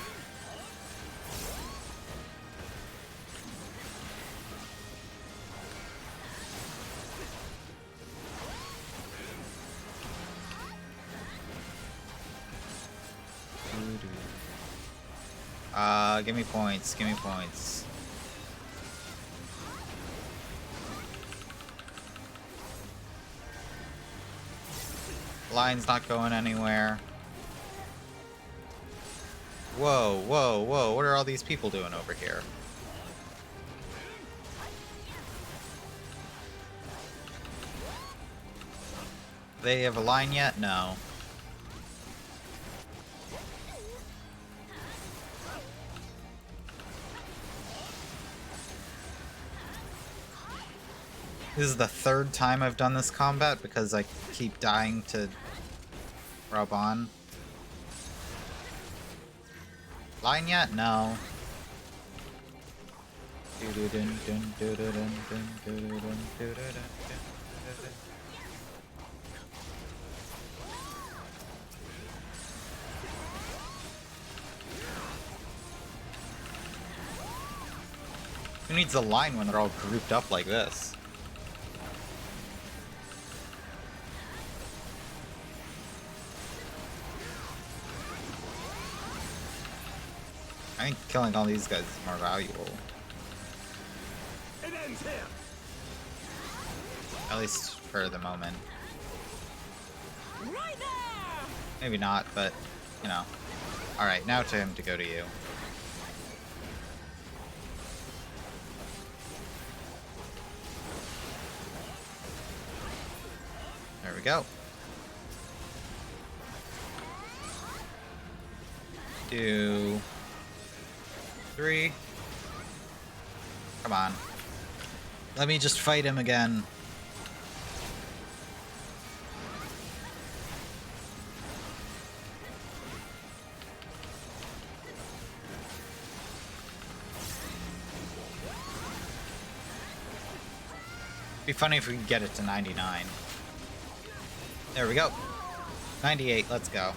Speaker 1: Give me points, give me points. Line's not going anywhere. Whoa, whoa, whoa, what are all these people doing over here? They have a line yet? No. This is the third time I've done this combat because I keep dying to Raban. Line yet? No. Who needs a line when they're all grouped up like this? I think killing all these guys is more valuable.
Speaker 6: It ends here.
Speaker 1: At least for the moment.
Speaker 3: Right there!
Speaker 1: Maybe not, but, you know. Alright, now to him to go to you. There we go. 2, 3. Come on. Let me just fight him again. Be funny if we could get it to 99. There we go. 98, let's go.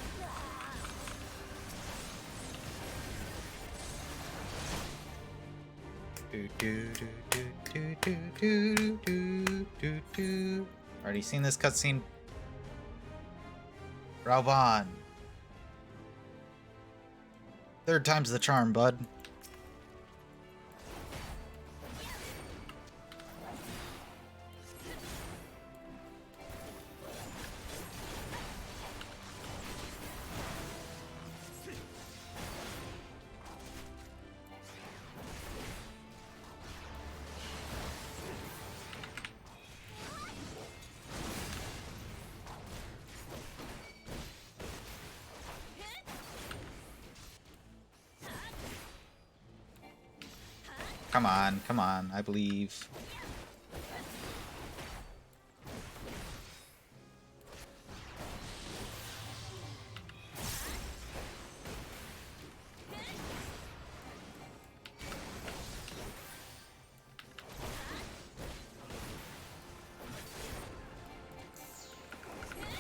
Speaker 1: Already seen this cutscene. Rauban. Third time's the charm, bud. Come on, I believe.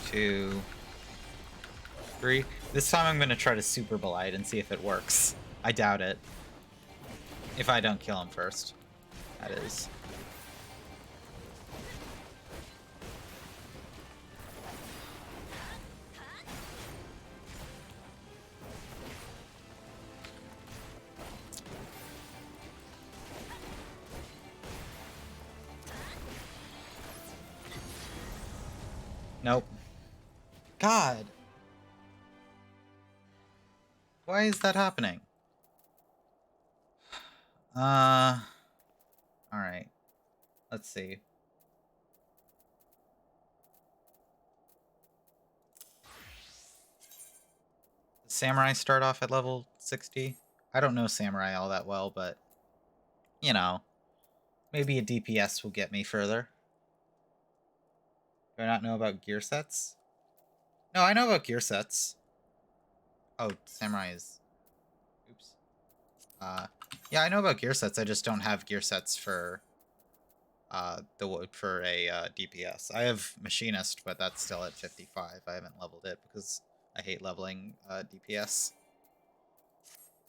Speaker 1: Two, 3. This time I'm gonna try to super blight and see if it works. I doubt it. If I don't kill him first, that is. Nope. God. Why is that happening? Alright. Let's see. Does Samurai start off at level 60? I don't know Samurai all that well, but, you know, maybe a DPS will get me further. Do I not know about gear sets? No, I know about gear sets. Oh, Samurai is... Oops. Yeah, I know about gear sets. I just don't have gear sets for for a DPS. I have Machinist, but that's still at 55. I haven't leveled it because I hate leveling DPS.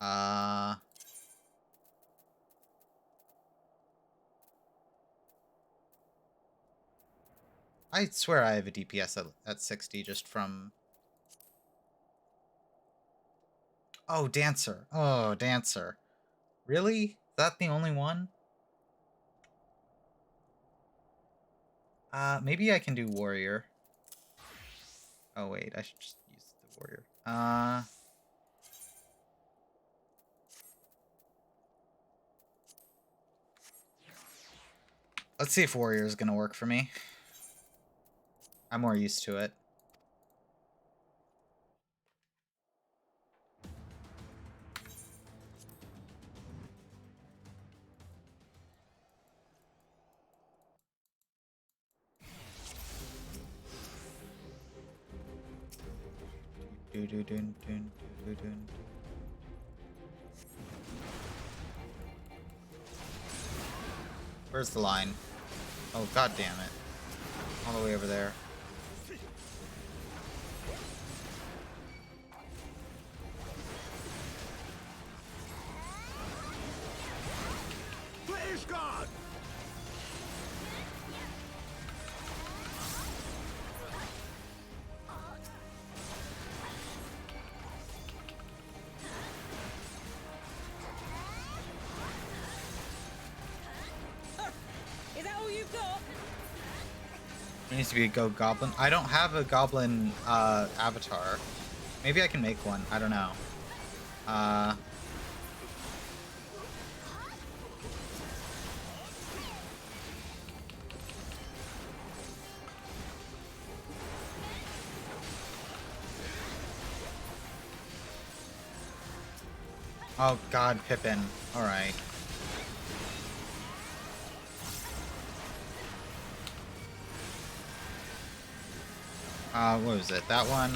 Speaker 1: I swear I have a DPS at 60 just from... Oh, Dancer. Oh, Dancer. Really? Is that the only one? Maybe I can do Warrior. Oh, wait. I should just use the Warrior. Let's see if Warrior is going to work for me. I'm more used to it. Where's the line? Oh, god damn it. All the way over there.
Speaker 6: Please, God!
Speaker 1: Needs to be a go goblin. I don't have a goblin avatar. Maybe I can make one. I don't know. Oh god, Pippin. Alright. What was it? That one?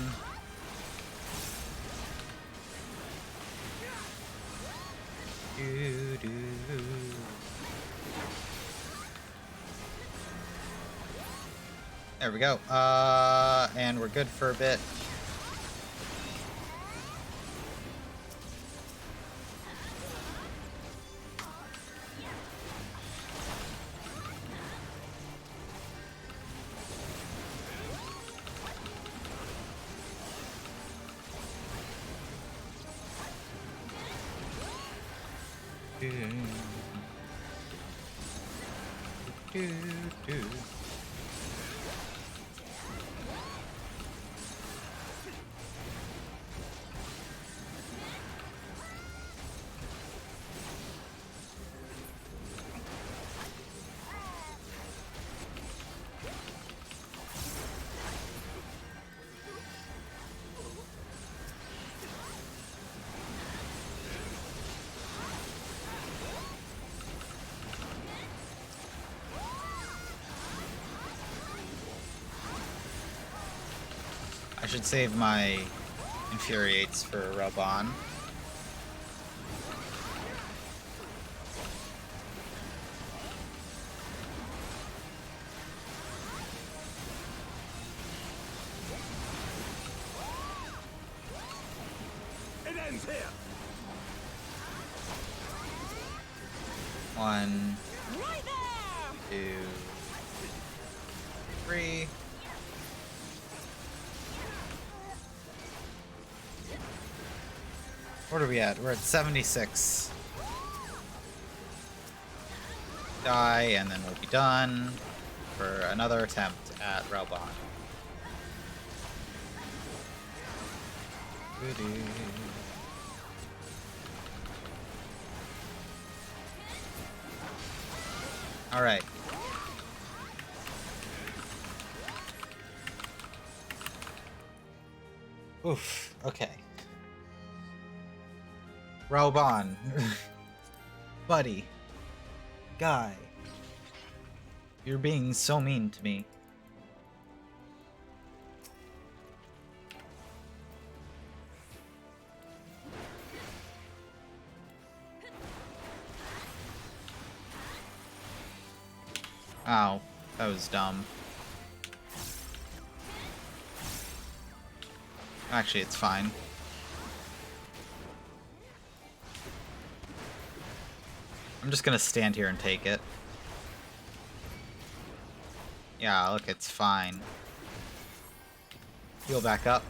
Speaker 1: There we go. And we're good for a bit. I should save my infuriates for Raban.
Speaker 6: It ends here.
Speaker 1: 1,
Speaker 3: Right there!
Speaker 1: 2, 3. What are we at? We're at 76. Die, and then we'll be done for another attempt at Raban. Alright. Oof, okay. Raban. Buddy. Guy. You're being so mean to me. Ow, that was dumb. Actually, it's fine. I'm just gonna stand here and take it. Yeah, look, it's fine. Heal back up.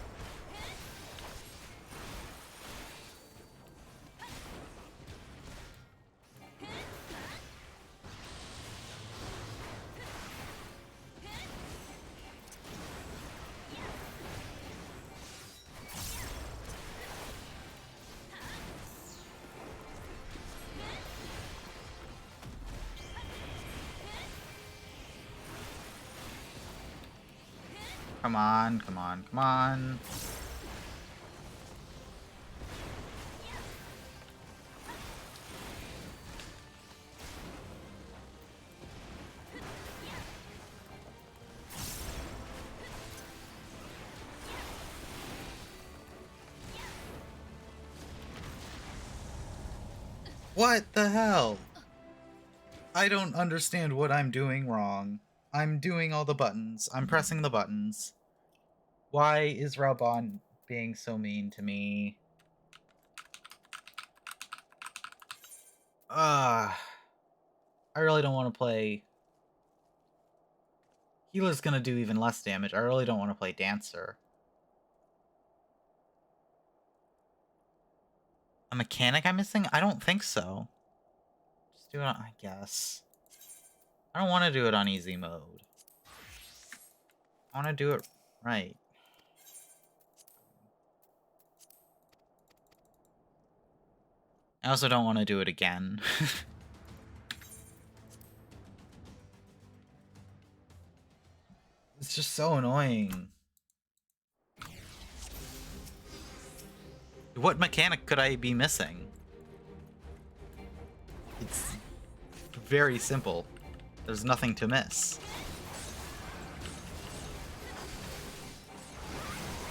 Speaker 1: Come on, come on, come on. What the hell? I don't understand what I'm doing wrong. I'm doing all the buttons. I'm pressing the buttons. Why is Raban being so mean to me? I really don't want to play... Healer's gonna do even less damage. I really don't want to play Dancer. A mechanic I'm missing? I don't think so. Just do it on, I guess. I don't want to do it on easy mode. I want to do it right. I also don't want to do it again. It's just so annoying. What mechanic could I be missing? It's very simple. There's nothing to miss.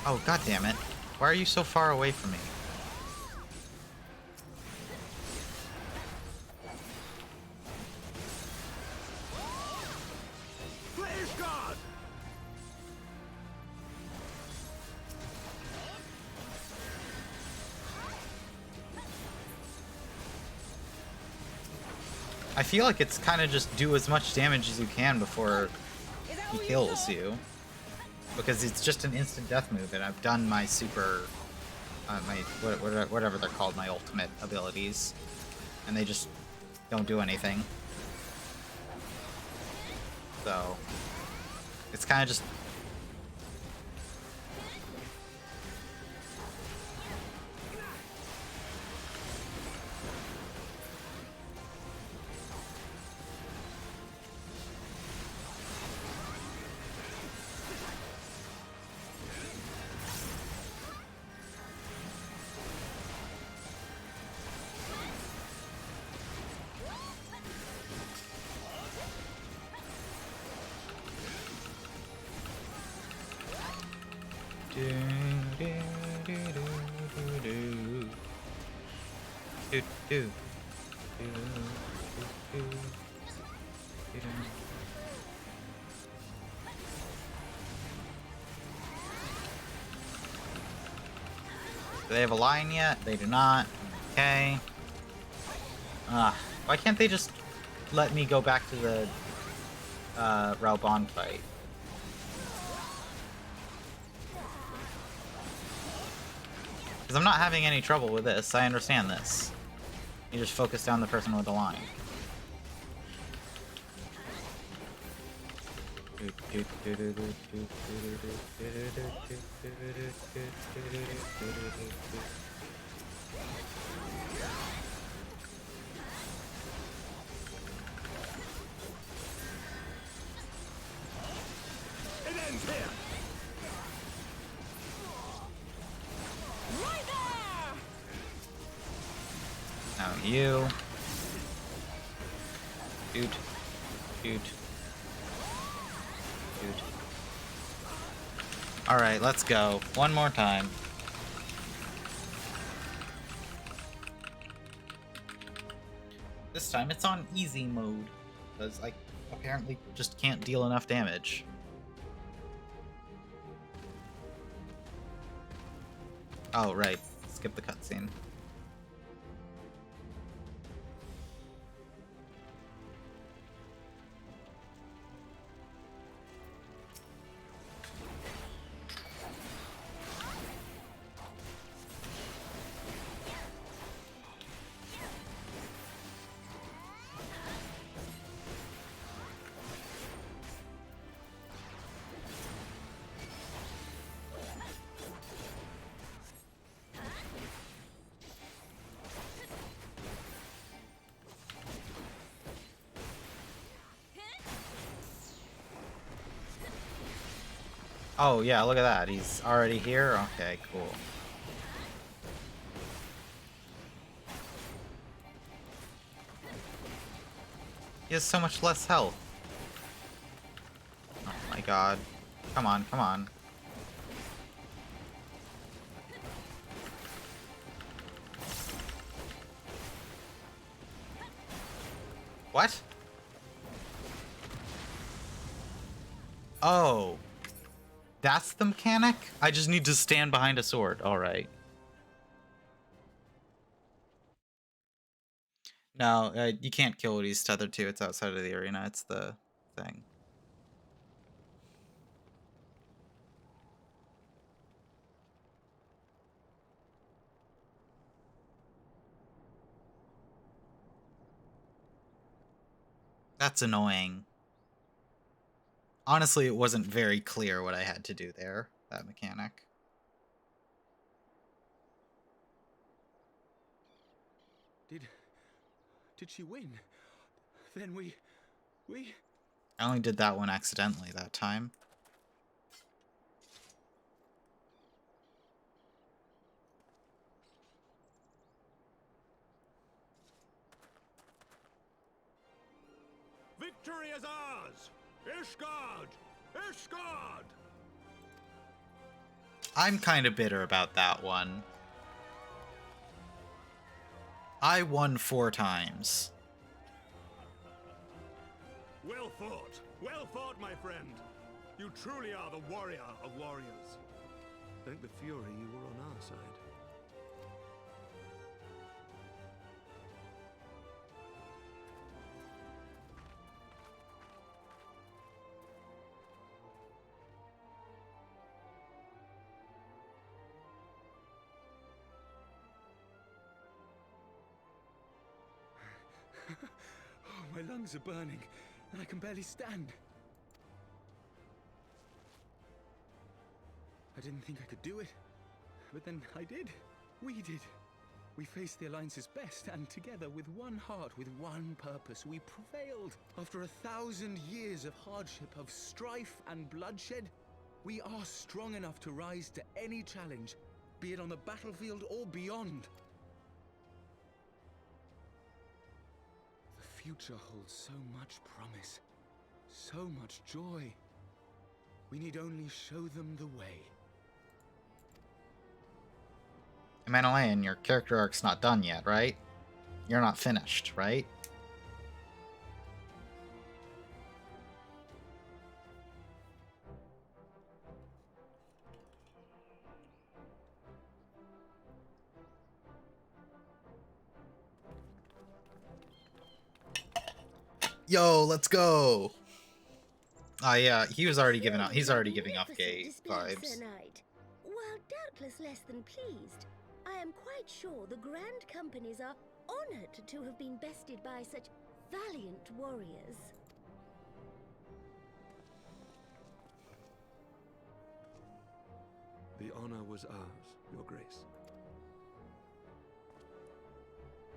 Speaker 1: Oh, god damn it. Why are you so far away from me?
Speaker 4: Please God!
Speaker 1: I feel like it's kind of just do as much damage as you can before he kills you. Because it's just an instant death move, and I've done my super... whatever they're called, my ultimate abilities. And they just don't do anything. So... it's kind of just... Do they have a line yet? They do not. Okay. Why can't they just let me go back to the Raubon fight? Because I'm not having any trouble with this. I understand this. You just focus down the person with the line.
Speaker 4: It ends here!
Speaker 2: Right there!
Speaker 1: Now you. Shoot. Shoot. Shoot. Alright, let's go. One more time. This time it's on easy mode. Because I apparently just can't deal enough damage. Oh, right. Skip the cutscene. Oh, yeah, look at that. He's already here? Okay, cool. He has so much less health. Oh my god. Come on, come on. What? Oh. That's the mechanic? I just need to stand behind a sword. Alright. No, you can't kill what he's tethered to. It's outside of the arena. It's the thing. That's annoying. Honestly, it wasn't very clear what I had to do there, that mechanic.
Speaker 5: Did she win? Then we...
Speaker 1: I only did that one accidentally that time.
Speaker 8: Victory is ours! Ishgard! Ishgard!
Speaker 1: I'm kind of bitter about that one. I won 4 times.
Speaker 8: Well fought! Well fought, my friend! You truly are the warrior of warriors. Thank the Fury you were on our side.
Speaker 5: Oh, my lungs are burning, and I can barely stand. I didn't think I could do it, but then I did. We did. We faced the Alliance's best, and together, with one heart, with one purpose, we prevailed. After 1,000 years of hardship, of strife and bloodshed, we are strong enough to rise to any challenge, be it on the battlefield or beyond. The future holds so much promise, so much joy. We need only show them the way.
Speaker 1: Manalayan, your character arc's not done yet, right? You're not finished, right? Yo, let's go! Ah, yeah, he was already giving up. He's already giving up gay vibes.
Speaker 9: Sir Knight. While doubtless less than pleased, I am quite sure the Grand Companies are honored to have been bested by such valiant warriors.
Speaker 8: The honor was ours, Your Grace.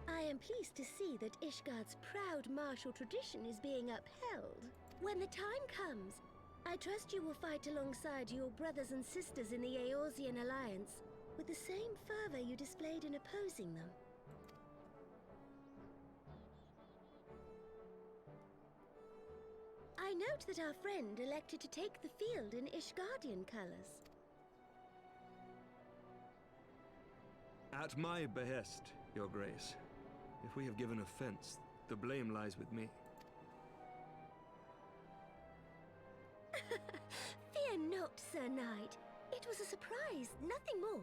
Speaker 9: I am pleased to see that Ishgard's proud martial tradition is being upheld. When the time comes, I trust you will fight alongside your brothers and sisters in the Eorzean Alliance with the same fervor you displayed in opposing them. I note that our friend elected to take the field in Ishgardian colors.
Speaker 8: At my behest, Your Grace. If we have given offense, the blame lies with me.
Speaker 9: Fear not, Sir Knight. It was a surprise, nothing more.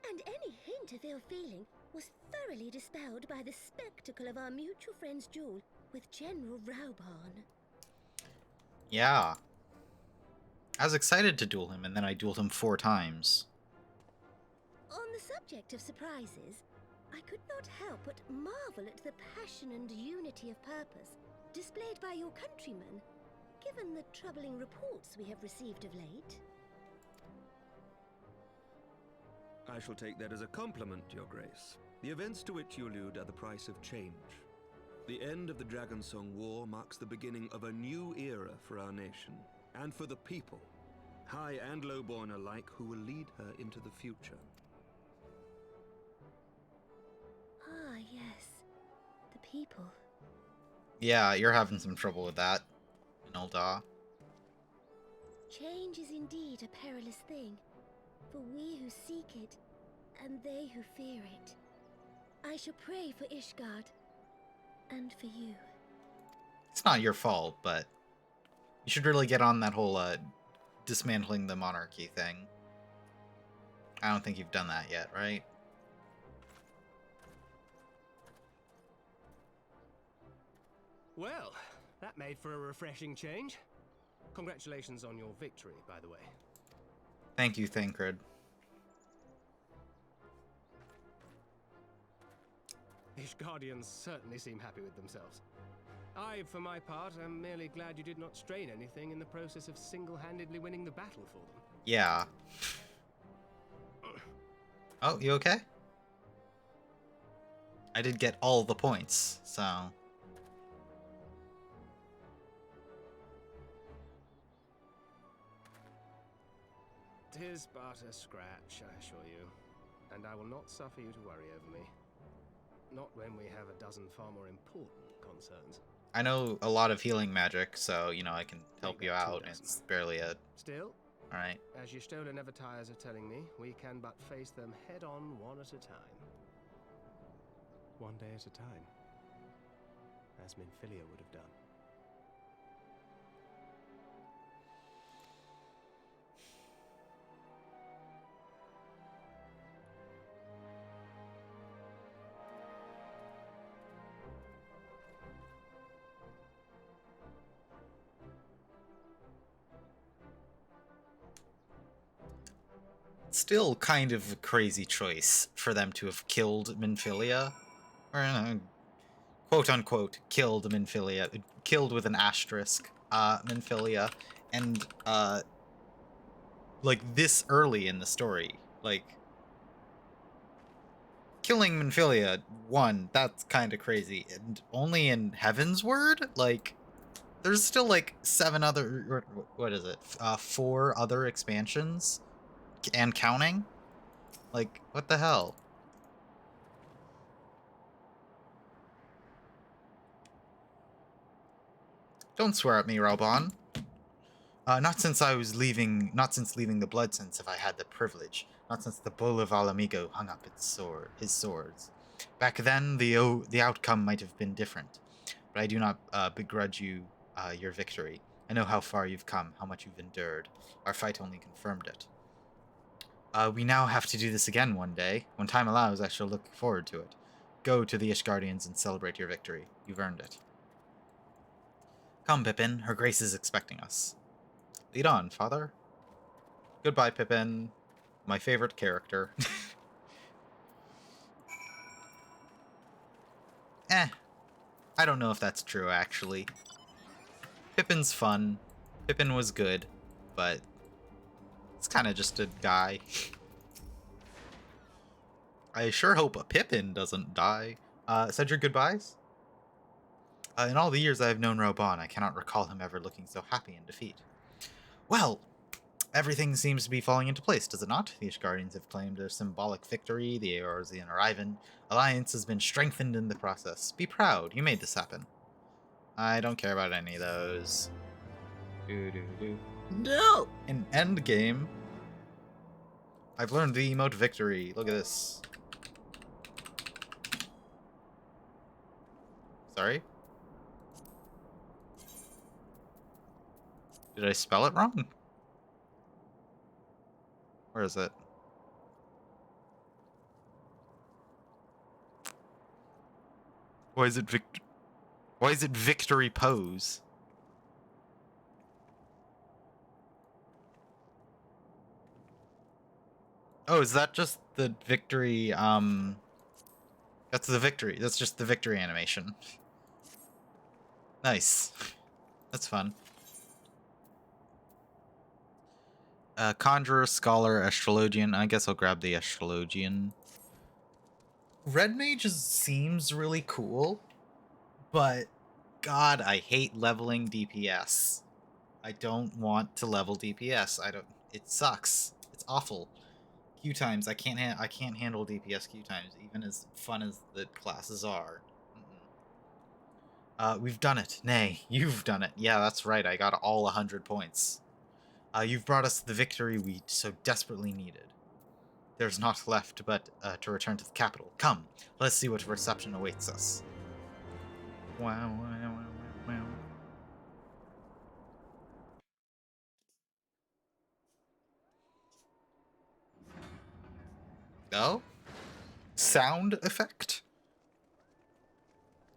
Speaker 9: And any hint of ill feeling was thoroughly dispelled by the spectacle of our mutual friend's duel with General Raubarn.
Speaker 1: Yeah. I was excited to duel him, and then I dueled him 4 times.
Speaker 9: On the subject of surprises, I could not help but marvel at the passion and unity of purpose displayed by your countrymen, given the troubling reports we have received of late.
Speaker 8: I shall take that as a compliment, Your Grace. The events to which you allude are the price of change. The end of the Dragonsong War marks the beginning of a new era for our nation, and for the people, high and lowborn alike, who will lead her into the future.
Speaker 9: Ah, yes. The people.
Speaker 1: Yeah, you're having some trouble with that, Nolda.
Speaker 9: Change is indeed a perilous thing, for we who seek it, and they who fear it. I shall pray for Ishgard, and for you.
Speaker 1: It's not your fault, but you should really get on that whole, dismantling the monarchy thing. I don't think you've done that yet, right?
Speaker 6: Well, that made for a refreshing change. Congratulations on your victory, by the way.
Speaker 1: Thank you, Thancred.
Speaker 6: Ishgardians certainly seem happy with themselves. I, for my part, am merely glad you did not strain anything in the process of single-handedly winning the battle for them.
Speaker 1: Yeah. Oh, you okay? I did get all the points, so...
Speaker 6: "'Tis but a scratch, I assure you, and I will not suffer you to worry over me. Not when we have a dozen far more important concerns."
Speaker 1: I know a lot of healing magic, so, you know, I can help
Speaker 6: Make
Speaker 1: you
Speaker 6: that 2
Speaker 1: out.
Speaker 6: dozen.
Speaker 1: It's barely a...
Speaker 6: Still,
Speaker 1: Alright.
Speaker 6: as your stola never tires of telling me, we can but face them head-on one at a time. One day at a time. As Minfilia would have done.
Speaker 1: Still kind of a crazy choice for them to have killed Minfilia. Or, quote-unquote, killed Minfilia. Killed with an asterisk, Minfilia. And, like, this early in the story. Like, killing Minfilia, one, that's kind of crazy. And only in Heaven's Word? Like, there's still, like, 7 other... What is it? 4 other expansions? And counting? Like, what the hell? Don't swear at me, Raubon. Not since leaving the Blood Sense have I had the privilege. Not since the Bull of Alamigo hung up his swords. Back then, the outcome might have been different. But I do not begrudge you your victory. I know how far you've come, how much you've endured. Our fight only confirmed it. We now have to do this again one day. When time allows, I shall look forward to it. Go to the Ishgardians and celebrate your victory. You've earned it. Come, Pippin. Her Grace is expecting us. Lead on, father. Goodbye, Pippin. My favorite character. I don't know if that's true, actually. Pippin's fun. Pippin was good, but it's kind of just a guy. I sure hope a Pippin doesn't die. Said your goodbyes? In all the years I have known Raubon, I cannot recall him ever looking so happy in defeat. Well, everything seems to be falling into place, does it not? The Ishgardians have claimed their symbolic victory, the Eorzean Arrivan alliance has been strengthened in the process. Be proud, you made this happen. I don't care about any of those. No! In endgame, I've learned the emote victory. Look at this. Sorry? Did I spell it wrong? Where is it? Why is it victory pose? Oh, is that just the victory, that's the victory. That's just the victory animation. Nice. That's fun. Conjurer, Scholar, Astrologian. I guess I'll grab the Astrologian. Red Mage seems really cool, but God, I hate leveling DPS. I don't want to level DPS. It sucks. It's awful. Q times. I can't handle DPS Q times, even as fun as the classes are. We've done it. Nay, you've done it. Yeah, that's right. I got all 100 points. You've brought us the victory we so desperately needed. There's naught left but to return to the capital. Come, let's see what reception awaits us. Wow, wow, wow, wow. Oh? Sound effect?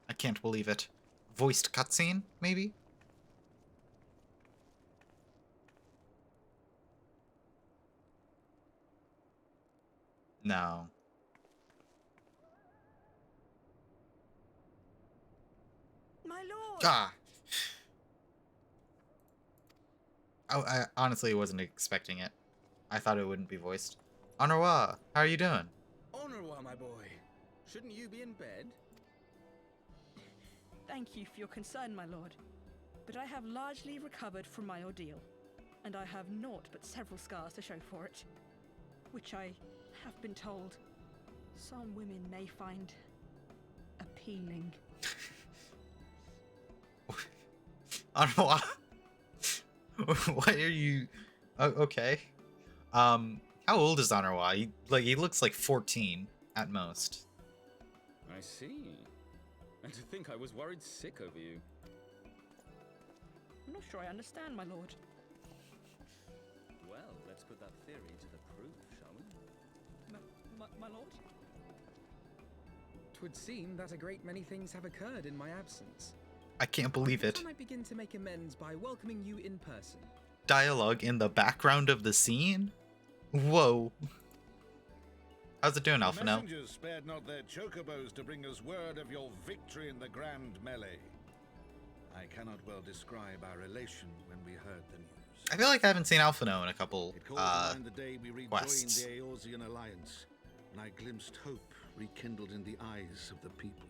Speaker 1: I can't believe it. Voiced cutscene, maybe? No.
Speaker 5: My
Speaker 3: My lord!
Speaker 1: Ah! I honestly wasn't expecting it. I thought it wouldn't be voiced. Honorwa, how are you doing?
Speaker 5: Honorwa, my boy. Shouldn't you be in bed?
Speaker 10: Thank you for your concern, my lord. But I have largely recovered from my ordeal, and I have naught but several scars to show for it, which I have been told some women may find appealing.
Speaker 1: Honorwa, what are you? Oh, okay. How old is Honorwa? He looks like 14 at most.
Speaker 11: I see. And to think I was worried sick over you.
Speaker 10: I'm not sure I understand, my lord.
Speaker 11: Well, let's put that theory to the proof, shall we?
Speaker 10: My lord?
Speaker 12: 'Twould seem that a great many things have occurred in my absence.
Speaker 1: I can't believe it.
Speaker 12: I might begin to make amends by welcoming you in person.
Speaker 1: Dialogue in the background of the scene? Whoa. How's it doing,
Speaker 7: The
Speaker 1: Alphino?
Speaker 7: messengers spared not their chocobos to bring us word of your victory in the grand melee. I cannot well describe our elation when we heard the news.
Speaker 1: I feel like I haven't seen Alphino in a couple
Speaker 7: It called to mind the day we rejoined
Speaker 1: quests.
Speaker 7: the Eorzean alliance, and I glimpsed hope rekindled in the eyes of the people.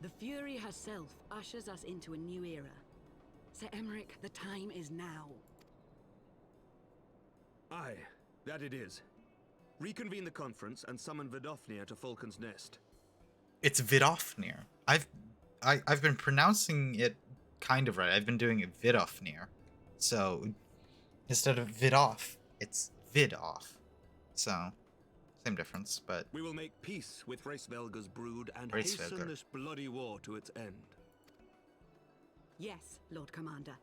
Speaker 3: The Fury herself ushers us into a new era. Sir Emmerich, the time is now.
Speaker 8: Aye, that it is. Reconvene the conference and summon Vidofnir to Falcon's Nest.
Speaker 1: It's Vidofnir. I've been pronouncing it kind of right. I've been doing it Vidofnir. So instead of Vidoff, it's Vidoff. So same difference, but
Speaker 8: We will make peace with Racevelga's brood and
Speaker 1: Racevelgar.
Speaker 8: hasten this bloody war to its end.
Speaker 3: Yes, Lord Commander.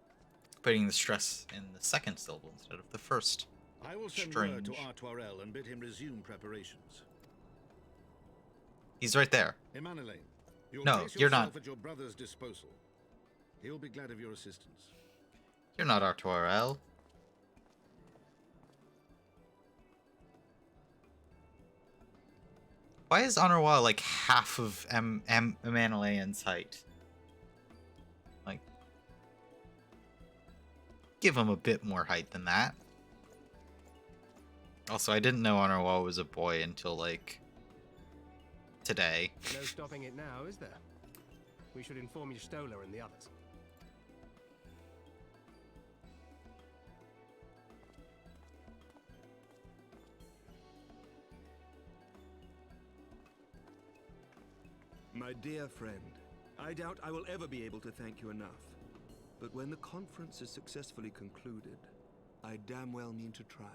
Speaker 1: putting the stress in the second syllable instead of the first.
Speaker 7: I will send word to Artoirel and bid him resume preparations.
Speaker 1: He's right there.
Speaker 7: Emanuele, you'll
Speaker 1: No,
Speaker 7: place
Speaker 1: you're
Speaker 7: yourself
Speaker 1: not.
Speaker 7: at your brother's disposal. He'll be glad of your assistance.
Speaker 1: You're not Artoirel. Why is Honorwa like half of Emanuelean's height? Like, give him a bit more height than that. Also, I didn't know Honorwa was a boy until, like, today.
Speaker 6: No stopping it now, is there? We should inform Stola and the others.
Speaker 8: My dear friend, I doubt I will ever be able to thank you enough. But when the conference is successfully concluded, I damn well mean to try.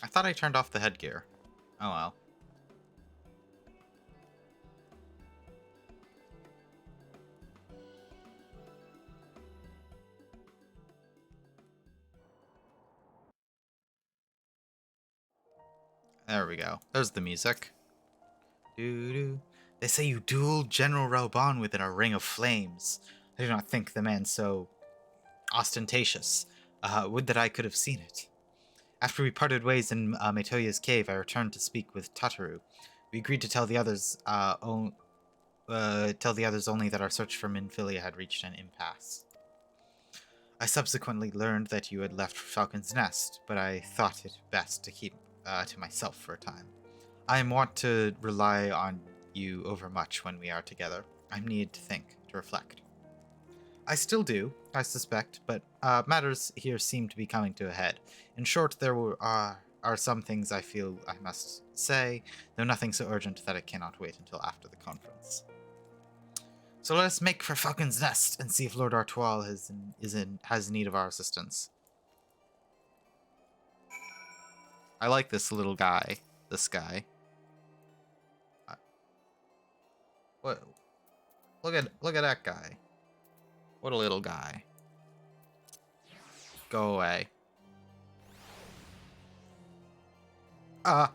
Speaker 1: I thought I turned off the headgear. Oh well. There we go. There's the music. Doo-doo. They say you dueled General Raoban within a ring of flames. I do not think the man so ostentatious. Would that I could have seen it. After we parted ways in Metoya's cave, I returned to speak with Tataru. We agreed to tell the others only that our search for Minfilia had reached an impasse. I subsequently learned that you had left for Falcon's Nest, but I thought it best to keep to myself for a time. I am wont to rely on you overmuch when we are together. I need to think, to reflect. I still do, I suspect, but matters here seem to be coming to a head. In short, there are some things I feel I must say, though nothing so urgent that it cannot wait until after the conference. So let us make for Falcon's Nest and see if Lord Artois has need of our assistance. I like this little guy. This guy. What? Look at that guy. What a little guy. Go away. Alright.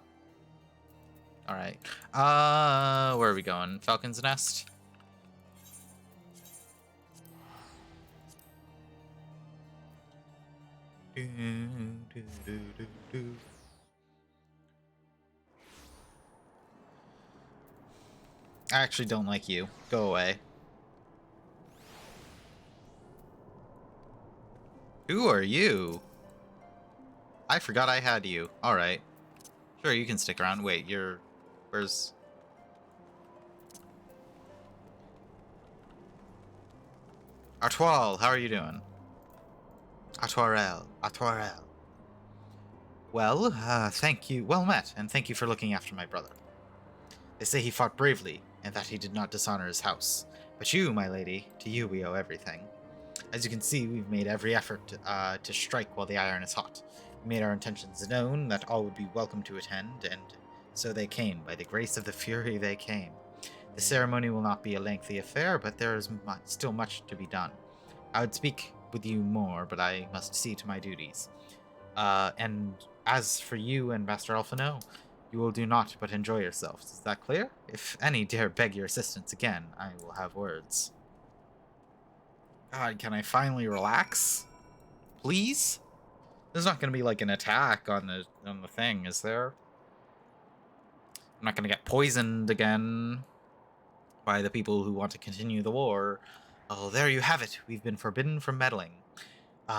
Speaker 1: Where are we going? Falcon's Nest? I actually don't like you. Go away. Who are you? I forgot I had you. Alright. Sure, you can stick around. Wait, you're... Where's... Artoile, how are you doing? Artoirel. Well, thank you. Well met, and thank you for looking after my brother. They say he fought bravely, and that he did not dishonor his house. But you, my lady, to you we owe everything. As you can see, we've made every effort to strike while the iron is hot. We made our intentions known that all would be welcome to attend, and so they came. By the grace of the Fury, they came. The ceremony will not be a lengthy affair, but there is still much to be done. I would speak with you more, but I must see to my duties. And as for you and Master Alphino, you will do naught but enjoy yourselves. Is that clear? If any dare beg your assistance again, I will have words. God, can I finally relax? Please? There's not gonna be like an attack on the thing, is there? I'm not gonna get poisoned again by the people who want to continue the war. Oh, there you have it. We've been forbidden from meddling.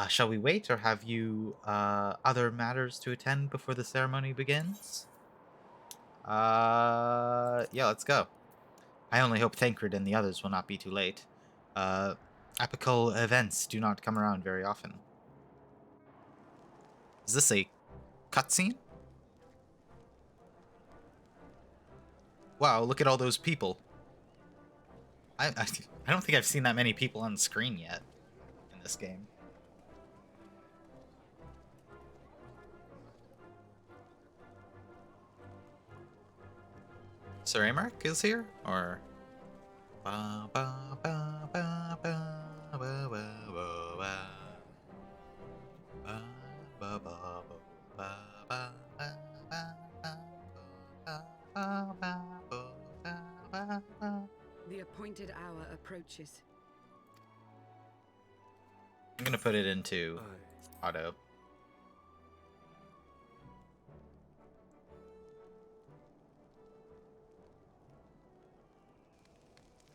Speaker 1: Shall we wait, or have you other matters to attend before the ceremony begins? Yeah, let's go. I only hope Thancred and the others will not be too late. Epical events do not come around very often. Is this a cutscene? Wow, look at all those people. I don't think I've seen that many people on screen yet in this game. Sir Amarek is here? Or...
Speaker 3: The appointed hour approaches.
Speaker 1: I'm gonna put it into auto.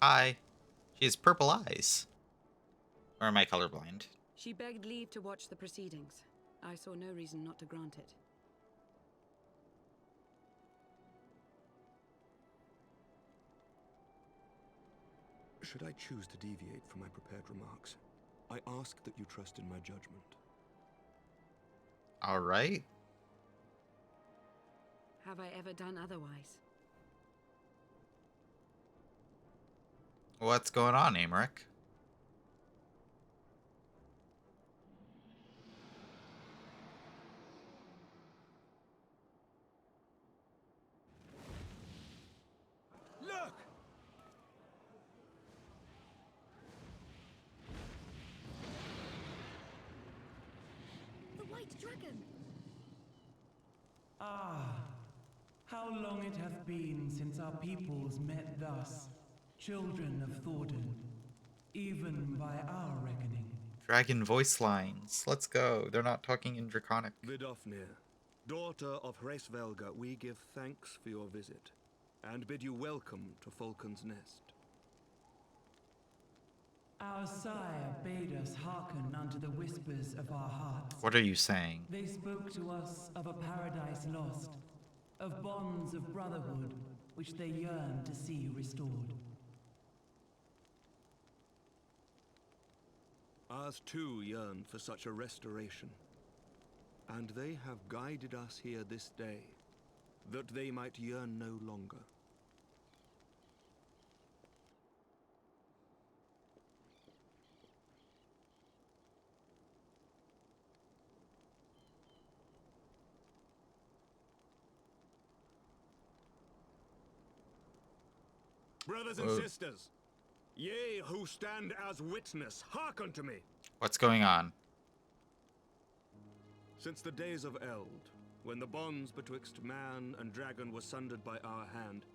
Speaker 1: Hi. She has purple eyes. Or am I colorblind?
Speaker 3: She begged leave to watch the proceedings. I saw no reason not to grant it.
Speaker 8: Should I choose to deviate from my prepared remarks, I ask that you trust in my judgment.
Speaker 1: All right.
Speaker 3: Have I ever done otherwise?
Speaker 1: What's going on, Amarek?
Speaker 5: Look!
Speaker 9: The White Dragon!
Speaker 13: Ah, how long it hath been since our peoples met thus, children of Thornton, even by our reckoning.
Speaker 1: Dragon voice lines. Let's go. They're not talking in Draconic.
Speaker 8: Vidofnir, daughter of Hraesvelga, we give thanks for your visit, and bid you welcome to Falcon's Nest.
Speaker 13: Our sire bade us hearken unto the whispers of our hearts.
Speaker 1: What are you saying?
Speaker 13: They spoke to us of a paradise lost, of bonds of brotherhood which they yearn to see restored.
Speaker 8: Ours too yearn for such a restoration, and they have guided us here this day, that they might yearn no longer. Brothers and sisters, ye who stand as witness, hearken to me.
Speaker 1: What's going on?
Speaker 8: Since the days of Eld, when the bonds betwixt man and dragon were sundered by our hand,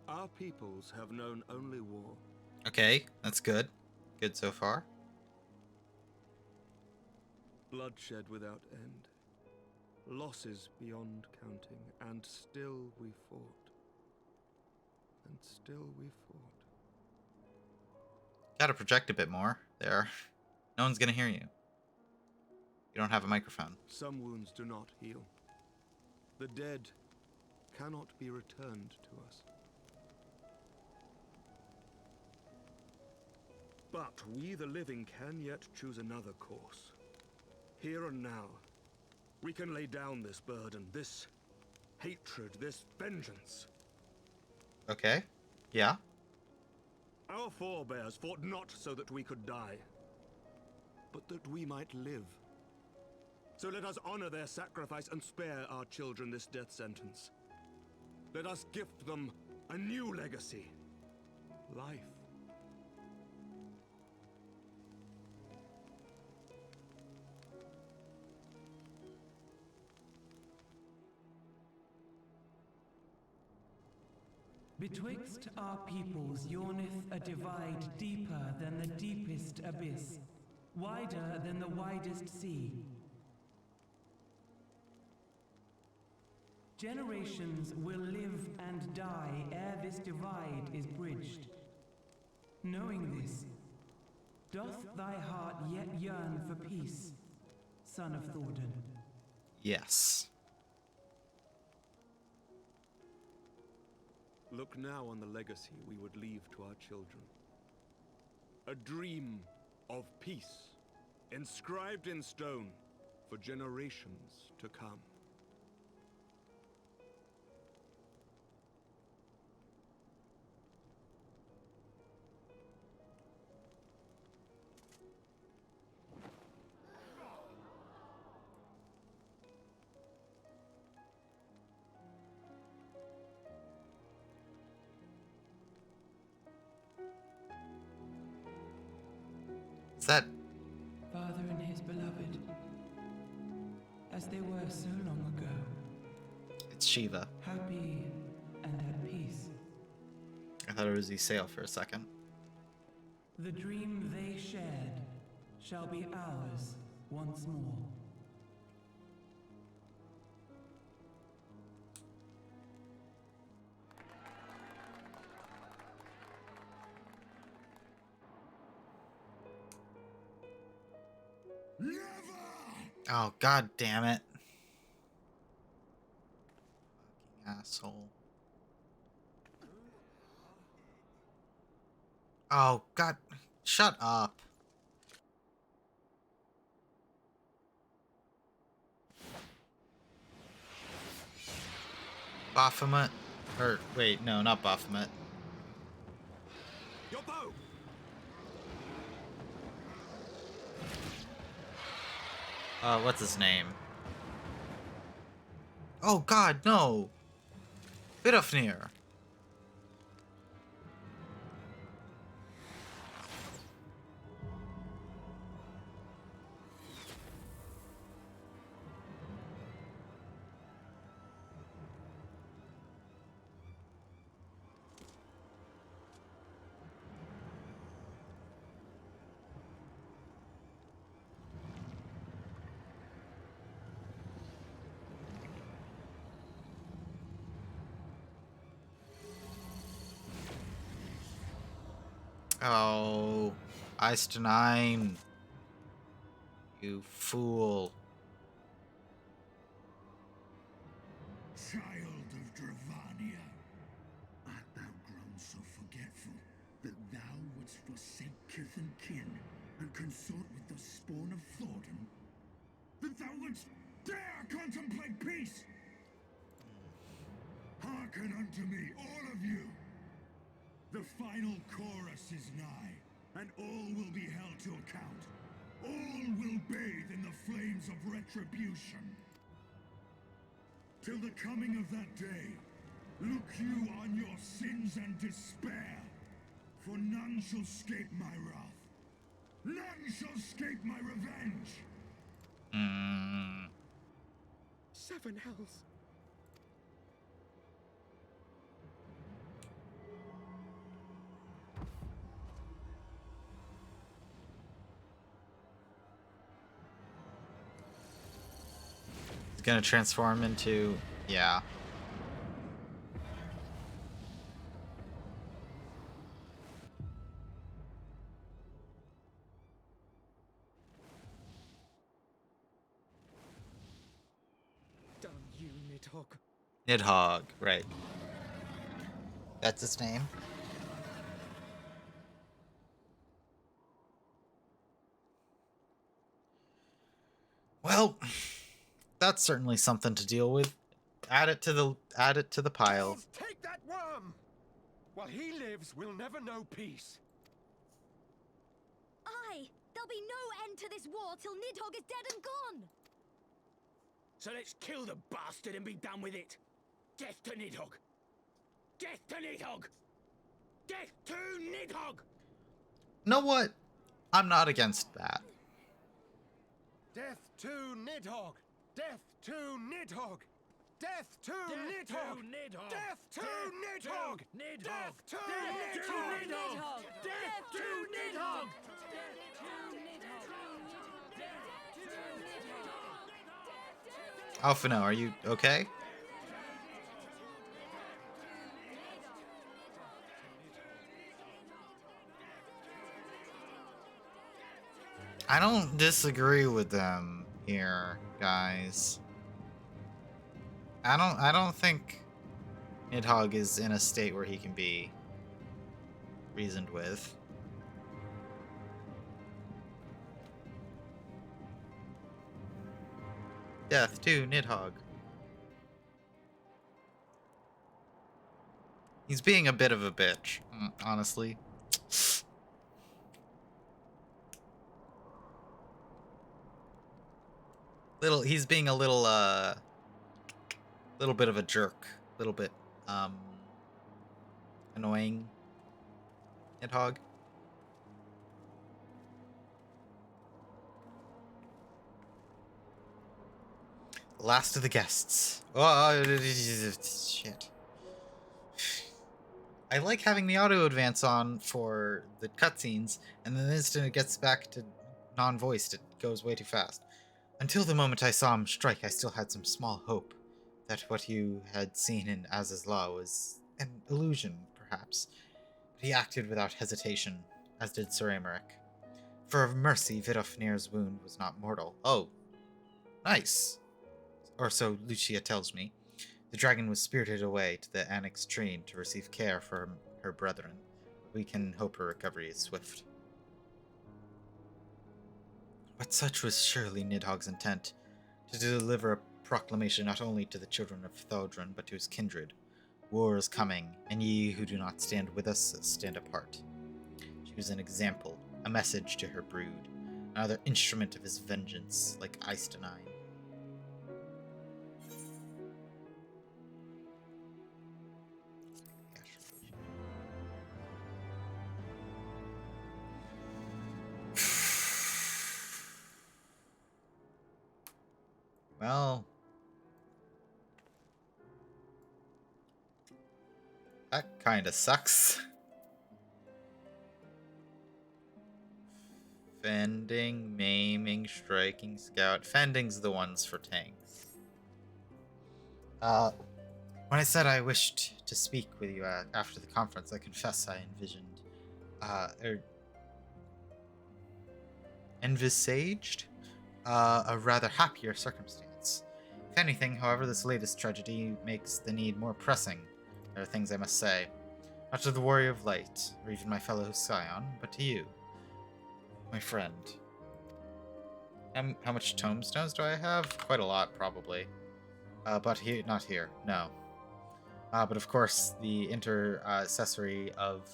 Speaker 8: our peoples have known only war.
Speaker 1: Okay, that's good. Good so far.
Speaker 8: Bloodshed without end. Losses beyond counting, and still we fought. and still we fought.
Speaker 1: Gotta project a bit more there. No one's gonna hear you. You don't have a microphone.
Speaker 8: Some wounds do not heal. The dead cannot be returned to us. But we, the living, can yet choose another course. Here and now, we can lay down this burden, this hatred, this vengeance.
Speaker 1: Okay. Yeah.
Speaker 8: Our forebears fought not so that we could die, but that we might live. So let us honor their sacrifice and spare our children this death sentence. Let us gift them a new legacy. Life.
Speaker 13: Betwixt our peoples yawneth a divide deeper than the deepest abyss, wider than the widest sea. Generations will live and die ere this divide is bridged. Knowing this, doth thy heart yet yearn for peace, son of Thordan?
Speaker 1: Yes.
Speaker 8: Look now on the legacy we would leave to our children. A dream of peace, inscribed in stone for generations to come.
Speaker 1: Is that
Speaker 13: Father and his beloved, as they were so long ago,
Speaker 1: it's Shiva?
Speaker 13: happy and at peace.
Speaker 1: I thought it was Ysael for a second.
Speaker 13: The dream they shared shall be ours once more.
Speaker 1: Oh, god damn it. Fucking asshole. Oh, god. Shut up. Baphomet? Or, wait, no, not Baphomet.
Speaker 8: Your bow!
Speaker 1: What's his name? Oh god, no! Vidofnir! Oh, Ice to 9. You fool.
Speaker 14: Child of Dravania, art thou grown so forgetful that thou wouldst forsake kith and kin and consort with the spawn of Thordan? That thou wouldst dare contemplate peace? Hearken unto me, all of you! The final chorus is nigh, and all will be held to account. All will bathe in the flames of retribution. Till the coming of that day, look you on your sins and despair, for none shall scape my wrath. None shall scape my revenge.
Speaker 6: Seven hells.
Speaker 1: It's gonna transform into... yeah.
Speaker 12: Nidhogg.
Speaker 1: Nidhogg, right. That's his name. Well, that's certainly something to deal with. Add it to the pile.
Speaker 6: Elves, take that worm! While he lives, we'll never know peace.
Speaker 9: Aye! There'll be no end to this war till Nidhogg is dead and gone!
Speaker 4: So let's kill the bastard and be done with it. Death to Nidhogg! Death to Nidhogg! Death to Nidhogg!
Speaker 1: You know what? I'm not against that.
Speaker 6: Death to Nidhogg! Death to Nidhogg! Death to Nidhogg! Death to Nidhogg! Death to Nidhogg!
Speaker 4: Death to Nidhogg!
Speaker 1: Alphino, are you okay? I don't disagree with them here, guys. I don't think Nidhogg is in a state where he can be reasoned with. Death to Nidhogg. He's being a bit of a bitch, honestly. He's being a little bit of a jerk. Little bit, annoying. Nidhogg. Last of the guests. Oh, shit. I like having the auto advance on for the cutscenes, and then the instant it gets back to non-voiced, it goes way too fast. Until the moment I saw him strike, I still had some small hope that what you had seen in Az's Law was an illusion, perhaps. But he acted without hesitation, as did Sir Aymeric. For of mercy, Vidofnir's wound was not mortal. Oh, nice. Or so Lucia tells me. The dragon was spirited away to the Annex Treen to receive care from her brethren. We can hope her recovery is swift. But such was surely Nidhogg's intent, to deliver a proclamation not only to the children of Thodron, but to his kindred. War is coming, and ye who do not stand with us, stand apart. She was an example, a message to her brood, another instrument of his vengeance, like Eistenine. Well, that kinda sucks. Fending, maiming, striking, scout. Fending's the ones for tanks. When I said I wished to speak with you after the conference, I confess I envisioned, envisaged a rather happier circumstance. If anything, however, this latest tragedy makes the need more pressing. There are things I must say, not to the Warrior of Light, or even my fellow Scion, but to you, my friend. How much tomestones do I have? Quite a lot, probably. But not here, no. But of course, the intercessory of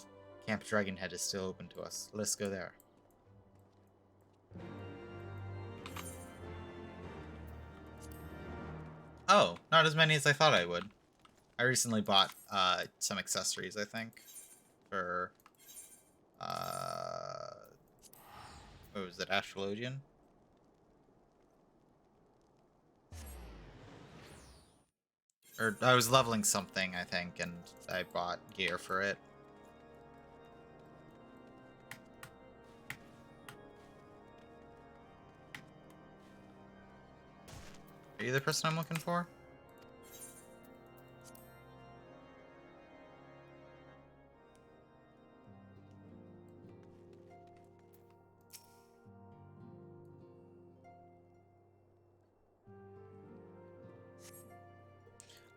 Speaker 1: Camp Dragonhead is still open to us. Let's go there. Oh, not as many as I thought I would. I recently bought some accessories, I think, for what was it, Astrologian? Or I was leveling something, I think, and I bought gear for it. Are you the person I'm looking for?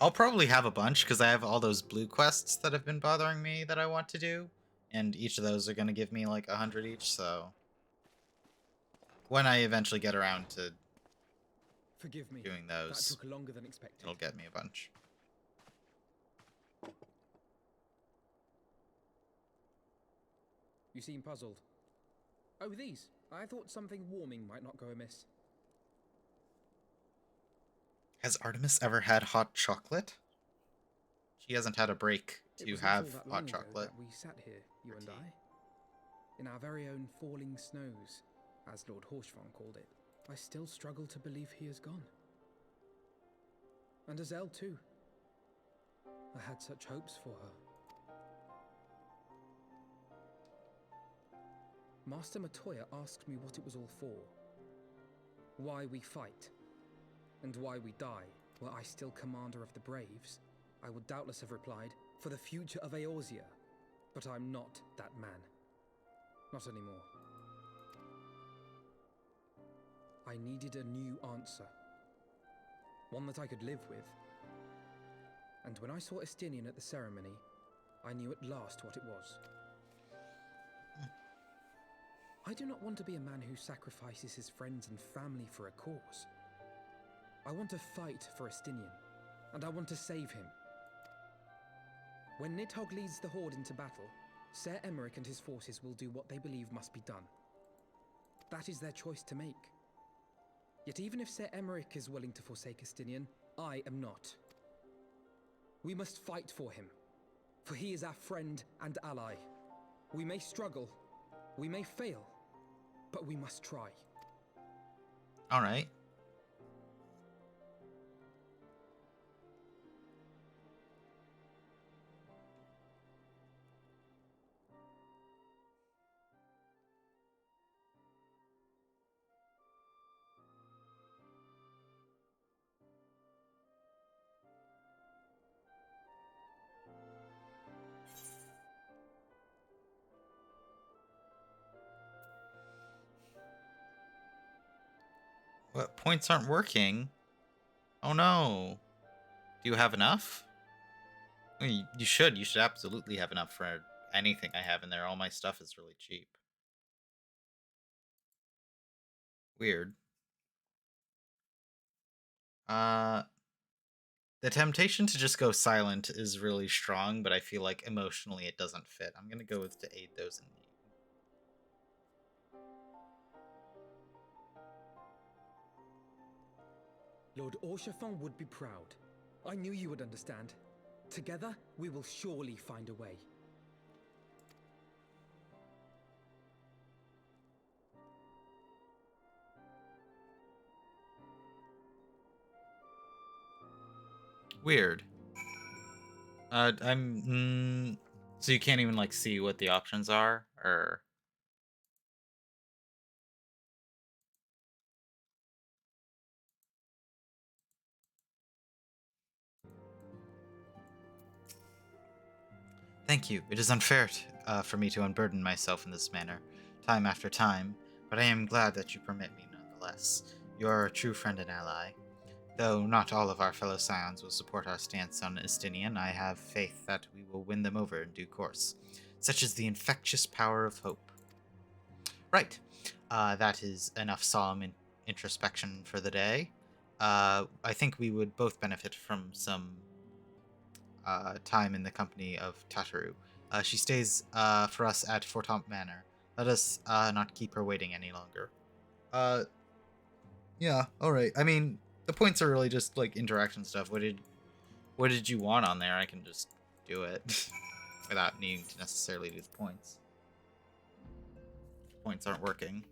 Speaker 1: I'll probably have a bunch because I have all those blue quests that have been bothering me that I want to do, and each of those are going to give me like 100 each, so when I eventually get around to
Speaker 12: Forgive me.
Speaker 1: doing
Speaker 12: That
Speaker 1: those,
Speaker 12: took longer than expected.
Speaker 1: it'll get me a bunch.
Speaker 12: You seem puzzled. Oh, these. I thought something warming might not go amiss.
Speaker 1: Has Artemis ever had hot chocolate? She hasn't had a break
Speaker 12: It
Speaker 1: to
Speaker 12: was not
Speaker 1: have
Speaker 12: all that
Speaker 1: hot
Speaker 12: long ago
Speaker 1: chocolate.
Speaker 12: that we sat here, you and I, in our very own falling snows, as Lord Horshfon called it. I still struggle to believe he is gone. And Azelle too. I had such hopes for her. Master Matoya asked me what it was all for. Why we fight. And why we die, were I still commander of the Braves. I would doubtless have replied, for the future of Eorzea. But I'm not that man. Not anymore. I needed a new answer. One that I could live with. And when I saw Estinian at the ceremony, I knew at last what it was. I do not want to be a man who sacrifices his friends and family for a cause. I want to fight for Estinian, and I want to save him. When Nidhogg leads the Horde into battle, Ser Emmerich and his forces will do what they believe must be done. That is their choice to make. Yet even if Ser Emmerich is willing to forsake Estinian, I am not. We must fight for him, for he is our friend and ally. We may struggle, we may fail, but we must try.
Speaker 1: All right. What, points aren't working? Oh no. Do you have enough? I mean, you should. You should absolutely have enough for anything I have in there. All my stuff is really cheap. Weird. The temptation to just go silent is really strong, but I feel like emotionally it doesn't fit. I'm gonna go with to aid those in need.
Speaker 12: Lord Orshafon would be proud. I knew you would understand. Together, we will surely find a way.
Speaker 1: Weird. So you can't even like see what the options are, or thank you. It is unfair for me to unburden myself in this manner, time after time, but I am glad that you permit me nonetheless. You are a true friend and ally. Though not all of our fellow Scions will support our stance on Estinian, I have faith that we will win them over in due course. Such is the infectious power of hope. Right. That is enough solemn introspection for the day. I think we would both benefit from some time in the company of Tataru. She stays for us at Fortomp Manor. Let us not keep her waiting any longer. Yeah, alright. I mean, the points are really just like interaction stuff. What did you want on there? I can just do it without needing to necessarily do the points. Points aren't working.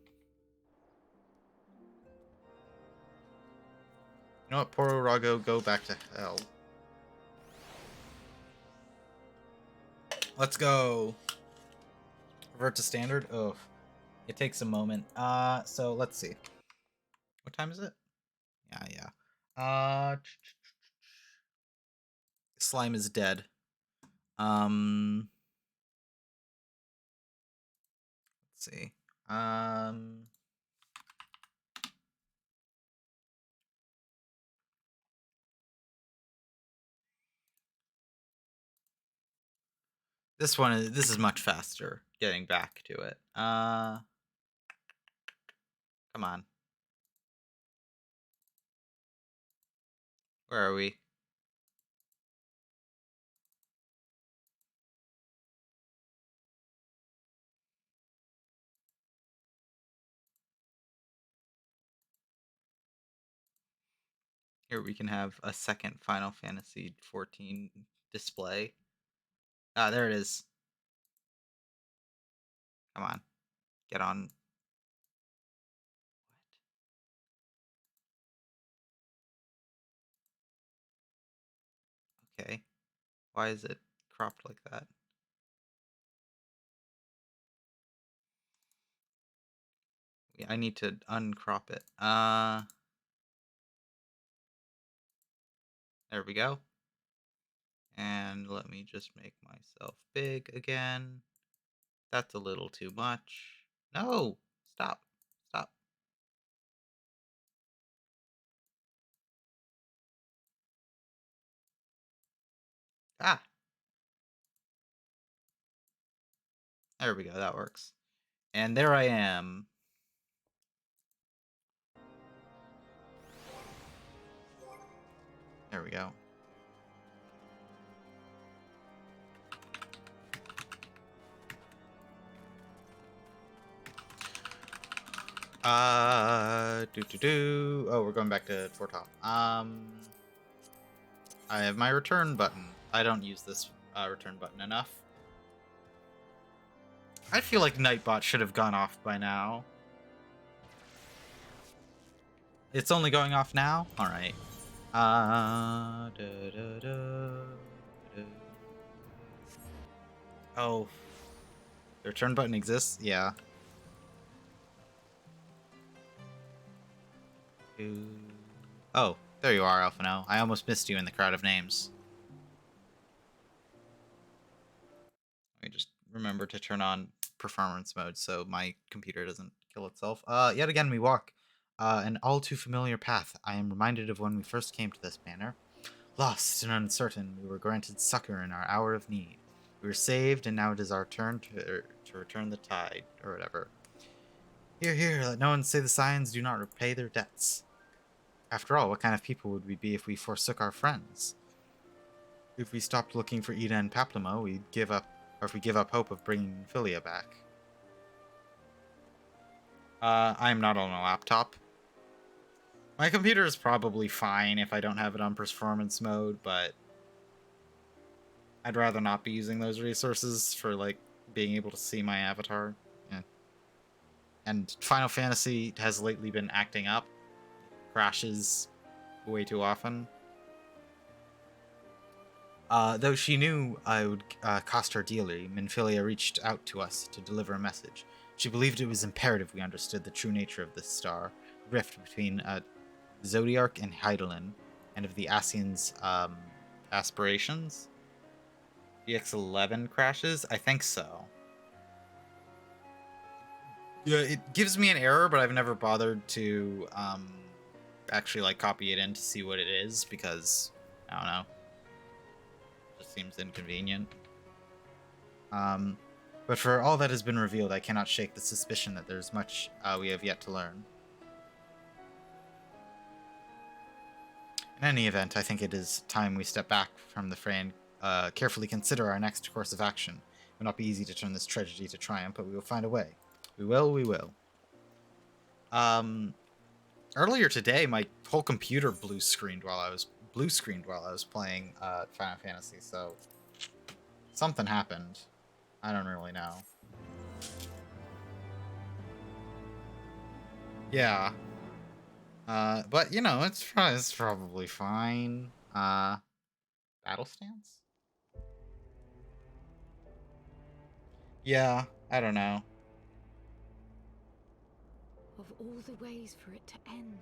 Speaker 1: You know what, poor Rago, go back to hell. Let's go. Revert to standard. Oh, it takes a moment. So let's see. What time is it? Yeah. Slime is dead. Let's see. This is much faster getting back to it. Come on. Where are we? Here we can have a second Final Fantasy XIV display. Ah, there it is. Come on. Get on. What? Okay. Why is it cropped like that? I need to uncrop it. There we go. And let me just make myself big again. That's a little too much. No! Stop. Stop. Ah! There we go. That works. And there I am. There we go. Oh, we're going back to Fortop. I have my return button. I don't use this return button enough. I feel like Nightbot should have gone off by now. It's only going off now? Alright. Oh. The return button exists? Yeah. Oh, there you are, Alphino. I almost missed you in the crowd of names. Let me just remember to turn on performance mode so my computer doesn't kill itself. Yet again we walk an all too familiar path. I am reminded of when we first came to this manor. Lost and uncertain, we were granted succor in our hour of need. We were saved, and now it is our turn to return the tide, or whatever. Here, here, let no one say the Scions do not repay their debts. After all, what kind of people would we be if we forsook our friends? If we stopped looking for Ida and Paplamo, we'd give up, or if we give up hope of bringing Philia back. I'm not on a laptop. My computer is probably fine if I don't have it on performance mode, but I'd rather not be using those resources for, like, being able to see my avatar. Yeah. And Final Fantasy has lately been acting up. Crashes way too often. Though she knew I would cost her dearly, Minfilia reached out to us to deliver a message. She believed it was imperative we understood the true nature of this star, the rift between Zodiark and Heidelin, and of the Asians' aspirations. FFXIV crashes? I think so. Yeah, it gives me an error, but I've never bothered to actually like copy it in to see what it is because I don't know. It just seems inconvenient. But for all that has been revealed, I cannot shake the suspicion that there's much we have yet to learn. In any event, I think it is time we step back from the fray and carefully consider our next course of action. It will not be easy to turn this tragedy to triumph, but we will find a way. We will, we will. Earlier today, my whole computer blue screened while I was playing Final Fantasy, so something happened. I don't really know. Yeah. But you know, it's probably fine. Battle stance? Yeah, I don't know.
Speaker 3: Of all the ways for it to end.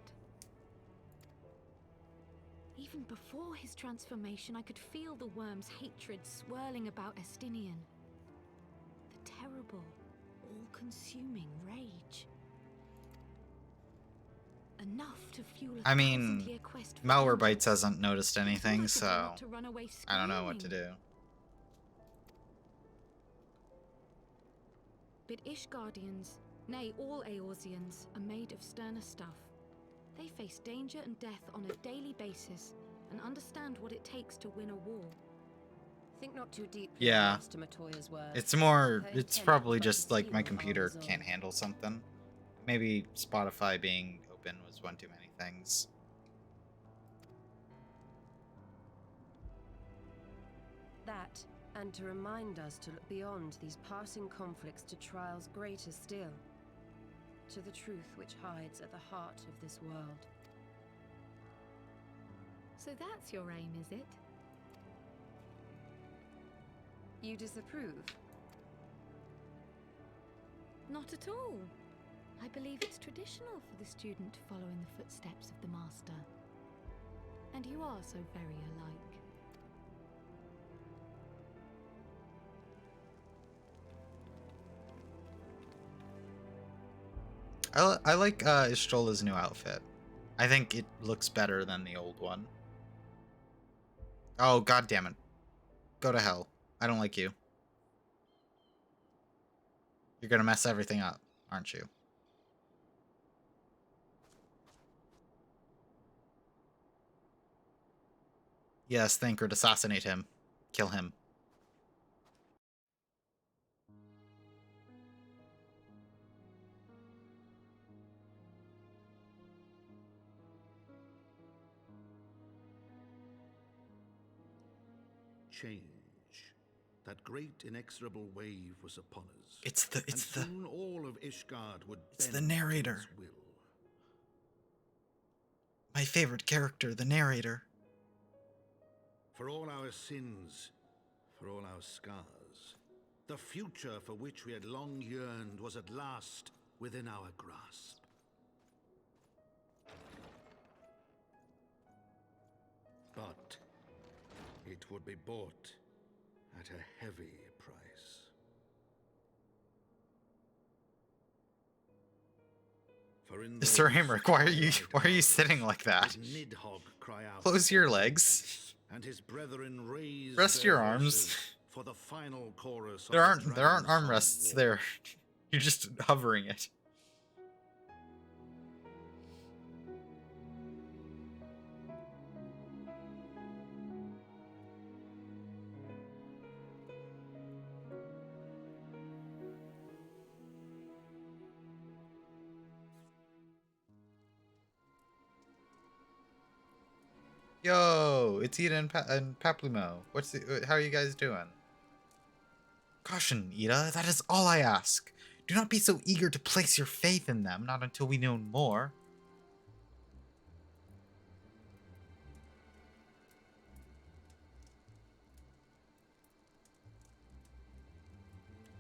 Speaker 3: Even before his transformation, I could feel the worm's hatred swirling about Estinian. The terrible, all-consuming rage. Enough to fuel a thousand-year quest for
Speaker 1: Malwarebytes
Speaker 3: vengeance.
Speaker 1: hasn't noticed anything, so
Speaker 3: To run away
Speaker 1: I don't know what to
Speaker 3: screaming.
Speaker 1: do.
Speaker 3: But Ishgardians, nay, all Eorzeans, are made of sterner stuff. They face danger and death on a daily basis and understand what it takes to win a war.
Speaker 15: Think not too deeply,
Speaker 1: Yeah.
Speaker 15: Master Matoya's words.
Speaker 1: It's more,
Speaker 15: Her
Speaker 1: it's
Speaker 15: intent
Speaker 1: probably
Speaker 15: but
Speaker 1: just like my
Speaker 15: concealed
Speaker 1: computer
Speaker 15: harm is
Speaker 1: can't
Speaker 15: all.
Speaker 1: handle something. Maybe Spotify being open was one too many things.
Speaker 15: That, and to remind us to look beyond these passing conflicts to trials greater still. To the truth which hides at the heart of this world.
Speaker 3: So that's your aim, is it?
Speaker 15: You disapprove?
Speaker 3: Not at all. I believe it's traditional for the student to follow in the footsteps of the master. And you are so very alike.
Speaker 1: I like Istrola's new outfit. I think it looks better than the old one. Oh, god damn it. Go to hell. I don't like you. You're gonna mess everything up, aren't you? Yes, Thancred, assassinate him. Kill him.
Speaker 7: Change. That great inexorable wave was upon us.
Speaker 1: It's the
Speaker 7: soon all of Ishgard would
Speaker 1: It's the
Speaker 7: bend
Speaker 1: narrator.
Speaker 7: to its will.
Speaker 1: My favorite character, the narrator.
Speaker 7: For all our sins, for all our scars, the future for which we had long yearned was at last within our grasp. But it would be bought at a heavy price. For in
Speaker 1: Mr. Hamrick, why are you sitting like that?
Speaker 7: did Nidhogg cry out
Speaker 1: Close your legs.
Speaker 7: and his brethren raised
Speaker 1: Rest
Speaker 7: their
Speaker 1: your arms.
Speaker 7: voices for the final chorus of
Speaker 1: There
Speaker 7: the
Speaker 1: aren't
Speaker 7: Dragon Song
Speaker 1: armrests
Speaker 7: War.
Speaker 1: there. You're just hovering it. Yo, it's Ida and Paplimo. How are you guys doing? Caution, Ida, that is all I ask. Do not be so eager to place your faith in them, not until we know more.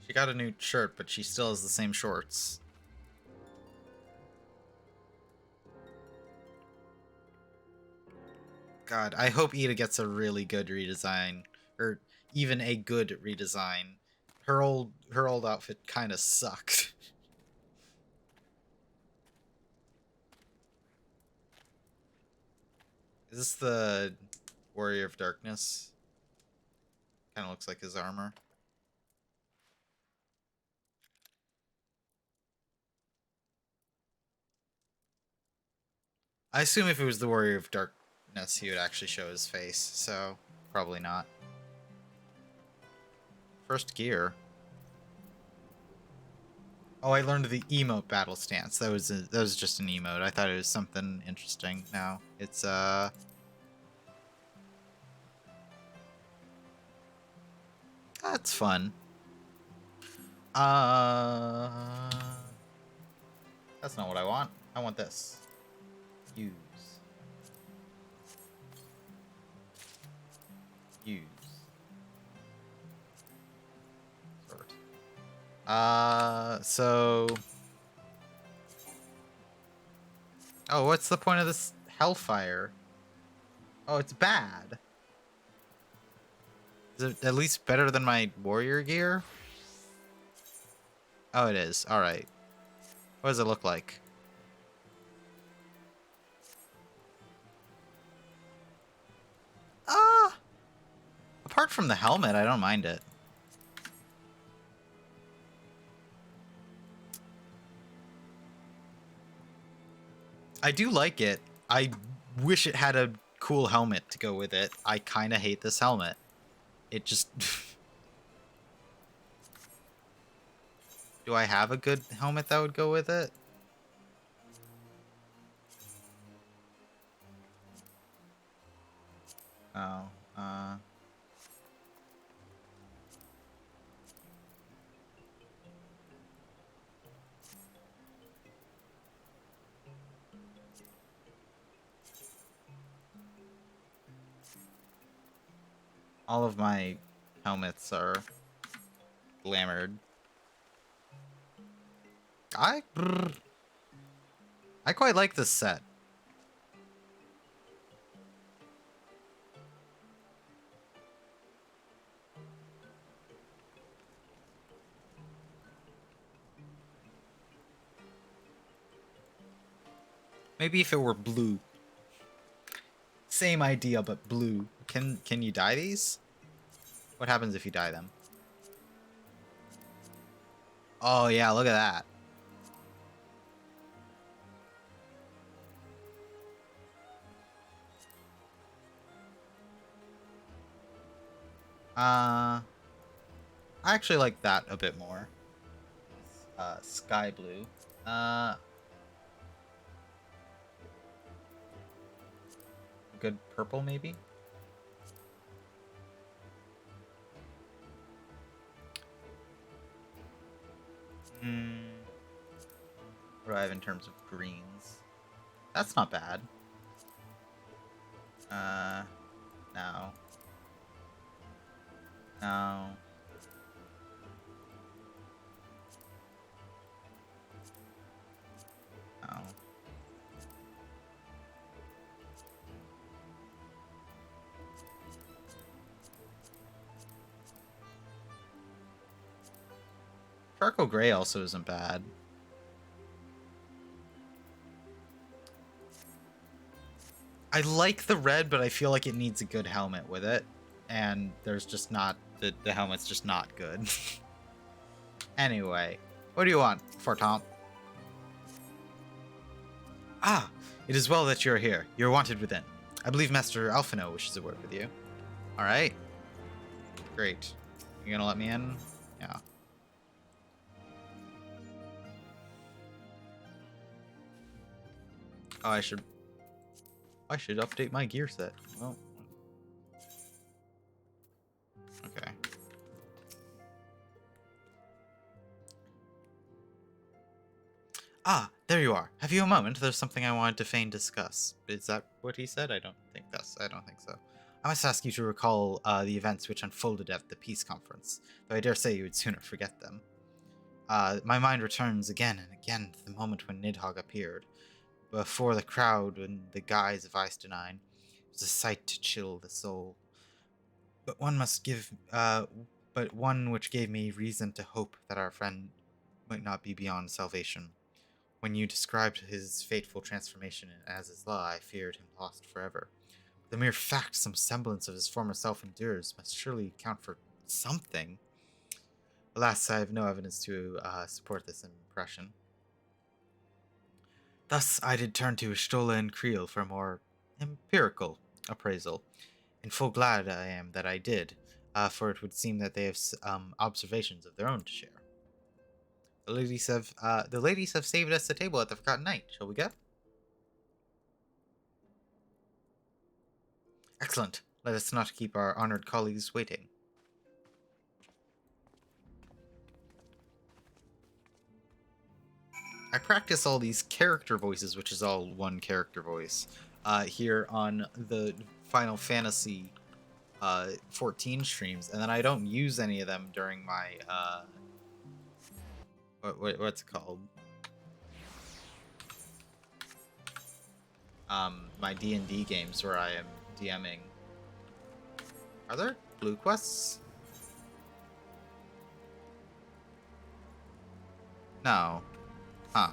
Speaker 1: She got a new shirt, but she still has the same shorts. God, I hope Ida gets a really good redesign, or even a good redesign. Her old outfit kind of sucked. Is this the Warrior of Darkness? Kind of looks like his armor. I assume if it was the Warrior of Darkness, he would actually show his face, so probably not. First gear. Oh, I learned the emote battle stance. That was just an emote. I thought it was something interesting. Now it's that's fun. That's not what I want. I want this. Use. Sort. So. Oh, what's the point of this hellfire? Oh, it's bad. Is it at least better than my warrior gear? Oh, it is. Alright. What does it look like? Apart from the helmet, I don't mind it. I do like it. I wish it had a cool helmet to go with it. I kind of hate this helmet. It just... Do I have a good helmet that would go with it? Oh, all of my helmets are glamored. I quite like this set. Maybe if it were blue. Same idea, but blue. Can you dye these? What happens if you dye them? Oh yeah, look at that. I actually like that a bit more. Sky blue. Good purple, maybe? What do I have in terms of greens? That's not bad. No. No. No. Charcoal gray also isn't bad. I like the red, but I feel like it needs a good helmet with it. And there's just not... The helmet's just not good. Anyway, what do you want, Fortomp? Ah, it is well that you are here. You are wanted within. I believe Master Alphino wishes a word with you. Alright. Great. You gonna let me in? Yeah. Oh, I should update my gear set. Well, okay. Ah, there you are. Have you a moment? There's something I wanted to fain discuss. Is that what he said? I don't think so. I must ask you to recall the events which unfolded at the peace conference, though I dare say you would sooner forget them. My mind returns again and again to the moment when Nidhogg appeared. Before the crowd in the guise of Eistenine, it was a sight to chill the soul. But one which gave me reason to hope that our friend might not be beyond salvation. When you described his fateful transformation in Az's Law, I feared him lost forever. The mere fact some semblance of his former self endures must surely account for something. Alas, I have no evidence to support this impression. Thus, I did turn to Stola and Creel for a more empirical appraisal. And full glad I am that I did, for it would seem that they have observations of their own to share. The ladies have saved us a table at the Forgotten Night. Shall we go? Excellent. Let us not keep our honored colleagues waiting. I practice all these character voices, which is all one character voice, here on the Final Fantasy 14 streams, and then I don't use any of them during my what's it called? My D&D games where I am DMing. Are there blue quests? No. Huh.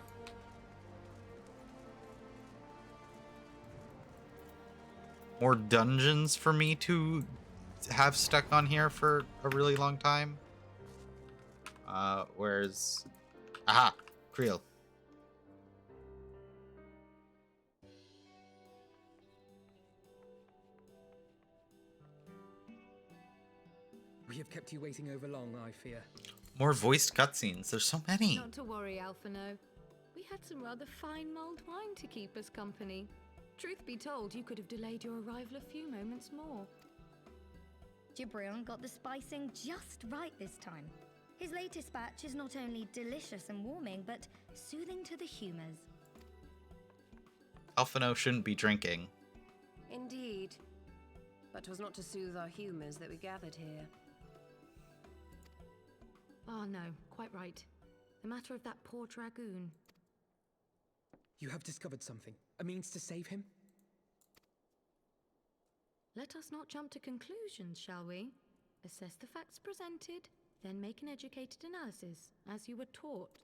Speaker 1: More dungeons for me to have stuck on here for a really long time. Where's... Aha! Creel.
Speaker 12: We have kept you waiting over long, I fear.
Speaker 1: More voiced cutscenes. There's so many.
Speaker 3: Not to worry, Alphino. We had some rather fine mulled wine to keep us company. Truth be told, you could have delayed your arrival a few moments more.
Speaker 2: Gibrion got the spicing just right this time. His latest batch is not only delicious and warming, but soothing to the humours.
Speaker 1: Alphino shouldn't be drinking.
Speaker 15: Indeed. But 'twas not to soothe our humours that we gathered here.
Speaker 3: Ah, no, quite right. The matter of that poor dragoon.
Speaker 12: You have discovered something. A means to save him?
Speaker 3: Let us not jump to conclusions, shall we? Assess the facts presented, then make an educated analysis, as you were taught.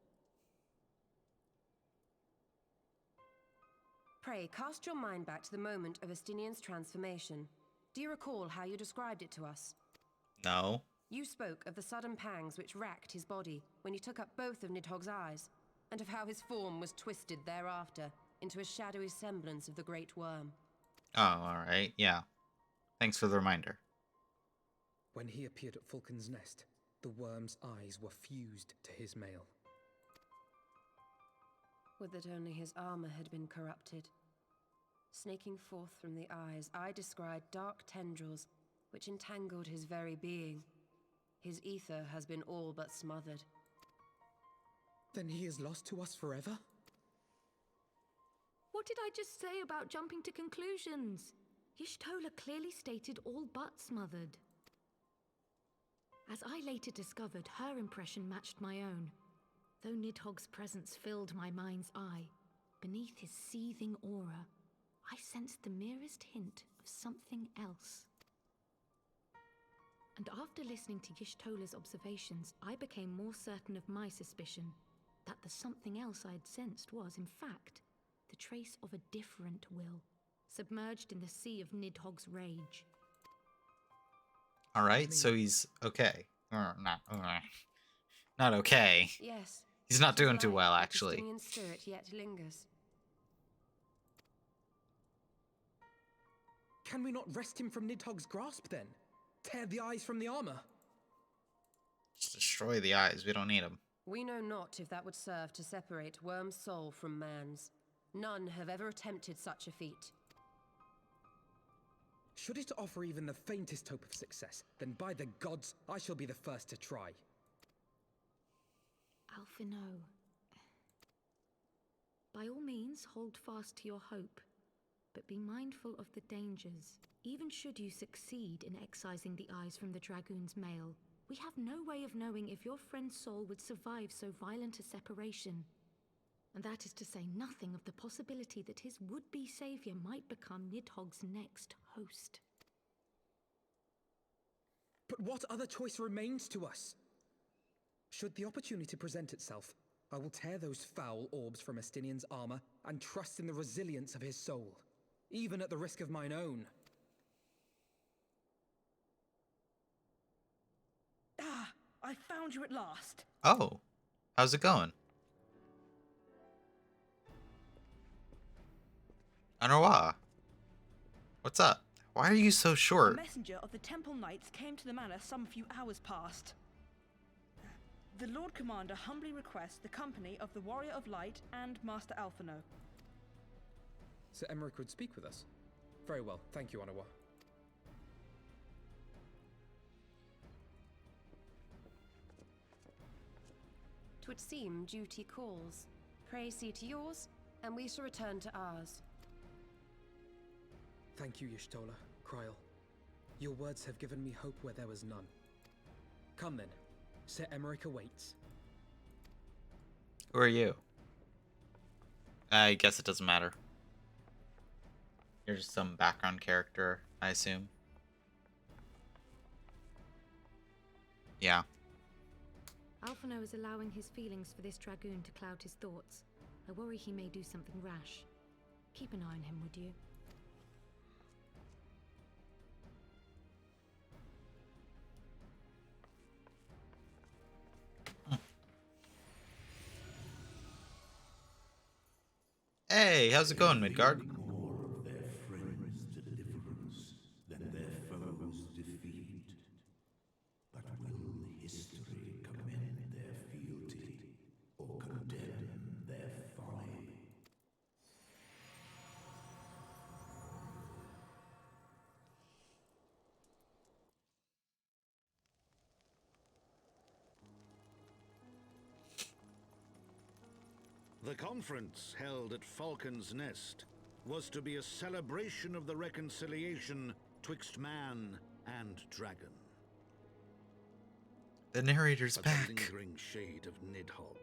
Speaker 15: Pray, cast your mind back to the moment of Estinian's transformation. Do you recall how you described it to us?
Speaker 1: No.
Speaker 15: You spoke of the sudden pangs which racked his body when he took up both of Nidhogg's eyes, and of how his form was twisted thereafter into a shadowy semblance of the Great Worm.
Speaker 1: Oh, alright, yeah. Thanks for the reminder.
Speaker 12: When he appeared at Falcon's Nest, the worm's eyes were fused to his mail.
Speaker 15: Would that only his armor had been corrupted. Snaking forth from the eyes, I descried dark tendrils which entangled his very being. His ether has been all but smothered.
Speaker 12: Then he is lost to us forever?
Speaker 3: What did I just say about jumping to conclusions? Y'shtola clearly stated all but smothered. As I later discovered, her impression matched my own. Though Nidhogg's presence filled my mind's eye, beneath his seething aura, I sensed the merest hint of something else. And after listening to Y'shtola's observations, I became more certain of my suspicion that the something else I'd sensed was, in fact, the trace of a different will, submerged in the sea of Nidhogg's rage.
Speaker 1: Alright, so he's okay. Or not okay.
Speaker 15: Yes.
Speaker 1: He's not doing too well,
Speaker 15: The
Speaker 1: actually.
Speaker 15: Estinian spirit yet lingers.
Speaker 12: Can we not wrest him from Nidhogg's grasp, then? Tear the eyes from the armor?
Speaker 1: Just destroy the eyes. We don't need them.
Speaker 15: We know not if that would serve to separate Worm's soul from man's. None have ever attempted such a feat.
Speaker 12: Should it offer even the faintest hope of success, then by the gods, I shall be the first to try.
Speaker 3: Alphino. By all means, hold fast to your hope, but be mindful of the dangers. Even should you succeed in excising the eyes from the dragoon's mail, we have no way of knowing if your friend's soul would survive so violent a separation. And that is to say nothing of the possibility that his would-be savior might become Nidhogg's next host.
Speaker 12: But what other choice remains to us? Should the opportunity present itself, I will tear those foul orbs from Estinian's armor and trust in the resilience of his soul, even at the risk of mine own.
Speaker 10: Ah, I found you at last.
Speaker 1: Oh, how's it going? Anawa, what's up? Why are you so
Speaker 10: A
Speaker 1: short?
Speaker 10: messenger of the Temple Knights came to the manor some few hours past. The Lord Commander humbly requests the company of the Warrior of Light and Master Alphino.
Speaker 12: Sir Emmerich would speak with us. Very well, thank you, Anawa.
Speaker 15: 'Twould seem duty calls. Pray see to yours, and we shall return to ours.
Speaker 12: Thank you, Y'shtola, Kryl. Your words have given me hope where there was none. Come then, Sir Emmerich awaits.
Speaker 1: Who are you? I guess it doesn't matter. You're just some background character, I assume. Yeah.
Speaker 3: Alphino is allowing his feelings for this dragoon to cloud his thoughts. I worry he may do something rash. Keep an eye on him, would you?
Speaker 1: Hey, how's it going, Midgard?
Speaker 14: More of their friends' deliverance than their foes' defeat. But
Speaker 7: The conference held at Falcon's Nest was to be a celebration of the reconciliation twixt man and dragon.
Speaker 1: The narrator's
Speaker 7: But
Speaker 1: back.
Speaker 7: the lingering shade of Nidhogg,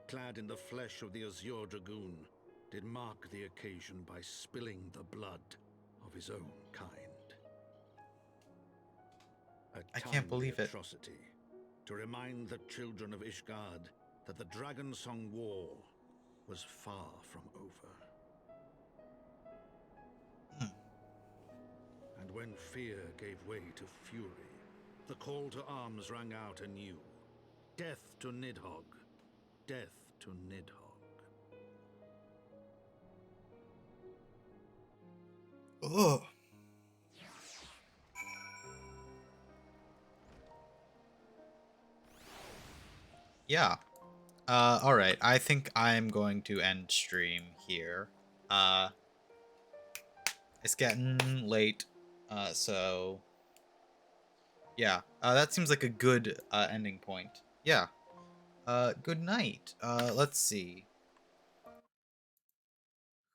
Speaker 7: clad in the flesh of the Azure Dragoon, did mark the occasion by spilling the blood of his own kind.
Speaker 1: I can't believe it.
Speaker 7: Atrocity, to remind the children of Ishgard that the Dragonsong War was far from over. And when fear gave way to fury, the call to arms rang out anew. Death to Nidhogg. Death to Nidhogg.
Speaker 1: Ugh. Yeah. Alright. I think I'm going to end stream here. It's getting late. So... yeah. That seems like a good, ending point. Yeah. Good night. Let's see.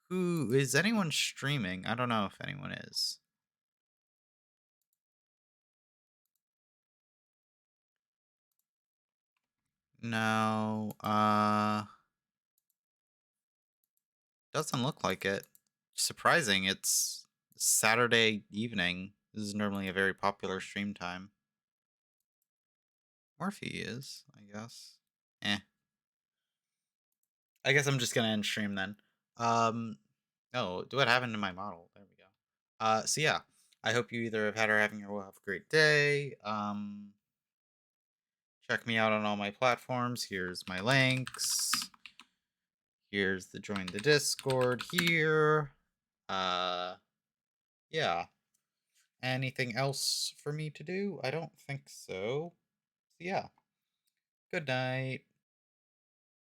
Speaker 1: Who... is anyone streaming? I don't know if anyone is. No, doesn't look like it. Surprising, it's Saturday evening. This is normally a very popular stream time. Morphe is, I guess. Eh. I guess I'm just gonna end stream then. Oh, what happened to my model? There we go. So yeah, I hope you either have had or having or will have a great day. Check me out on all my platforms. Here's my links. Here's the join the Discord here. Yeah. Anything else for me to do? I don't think so. So yeah. Good night.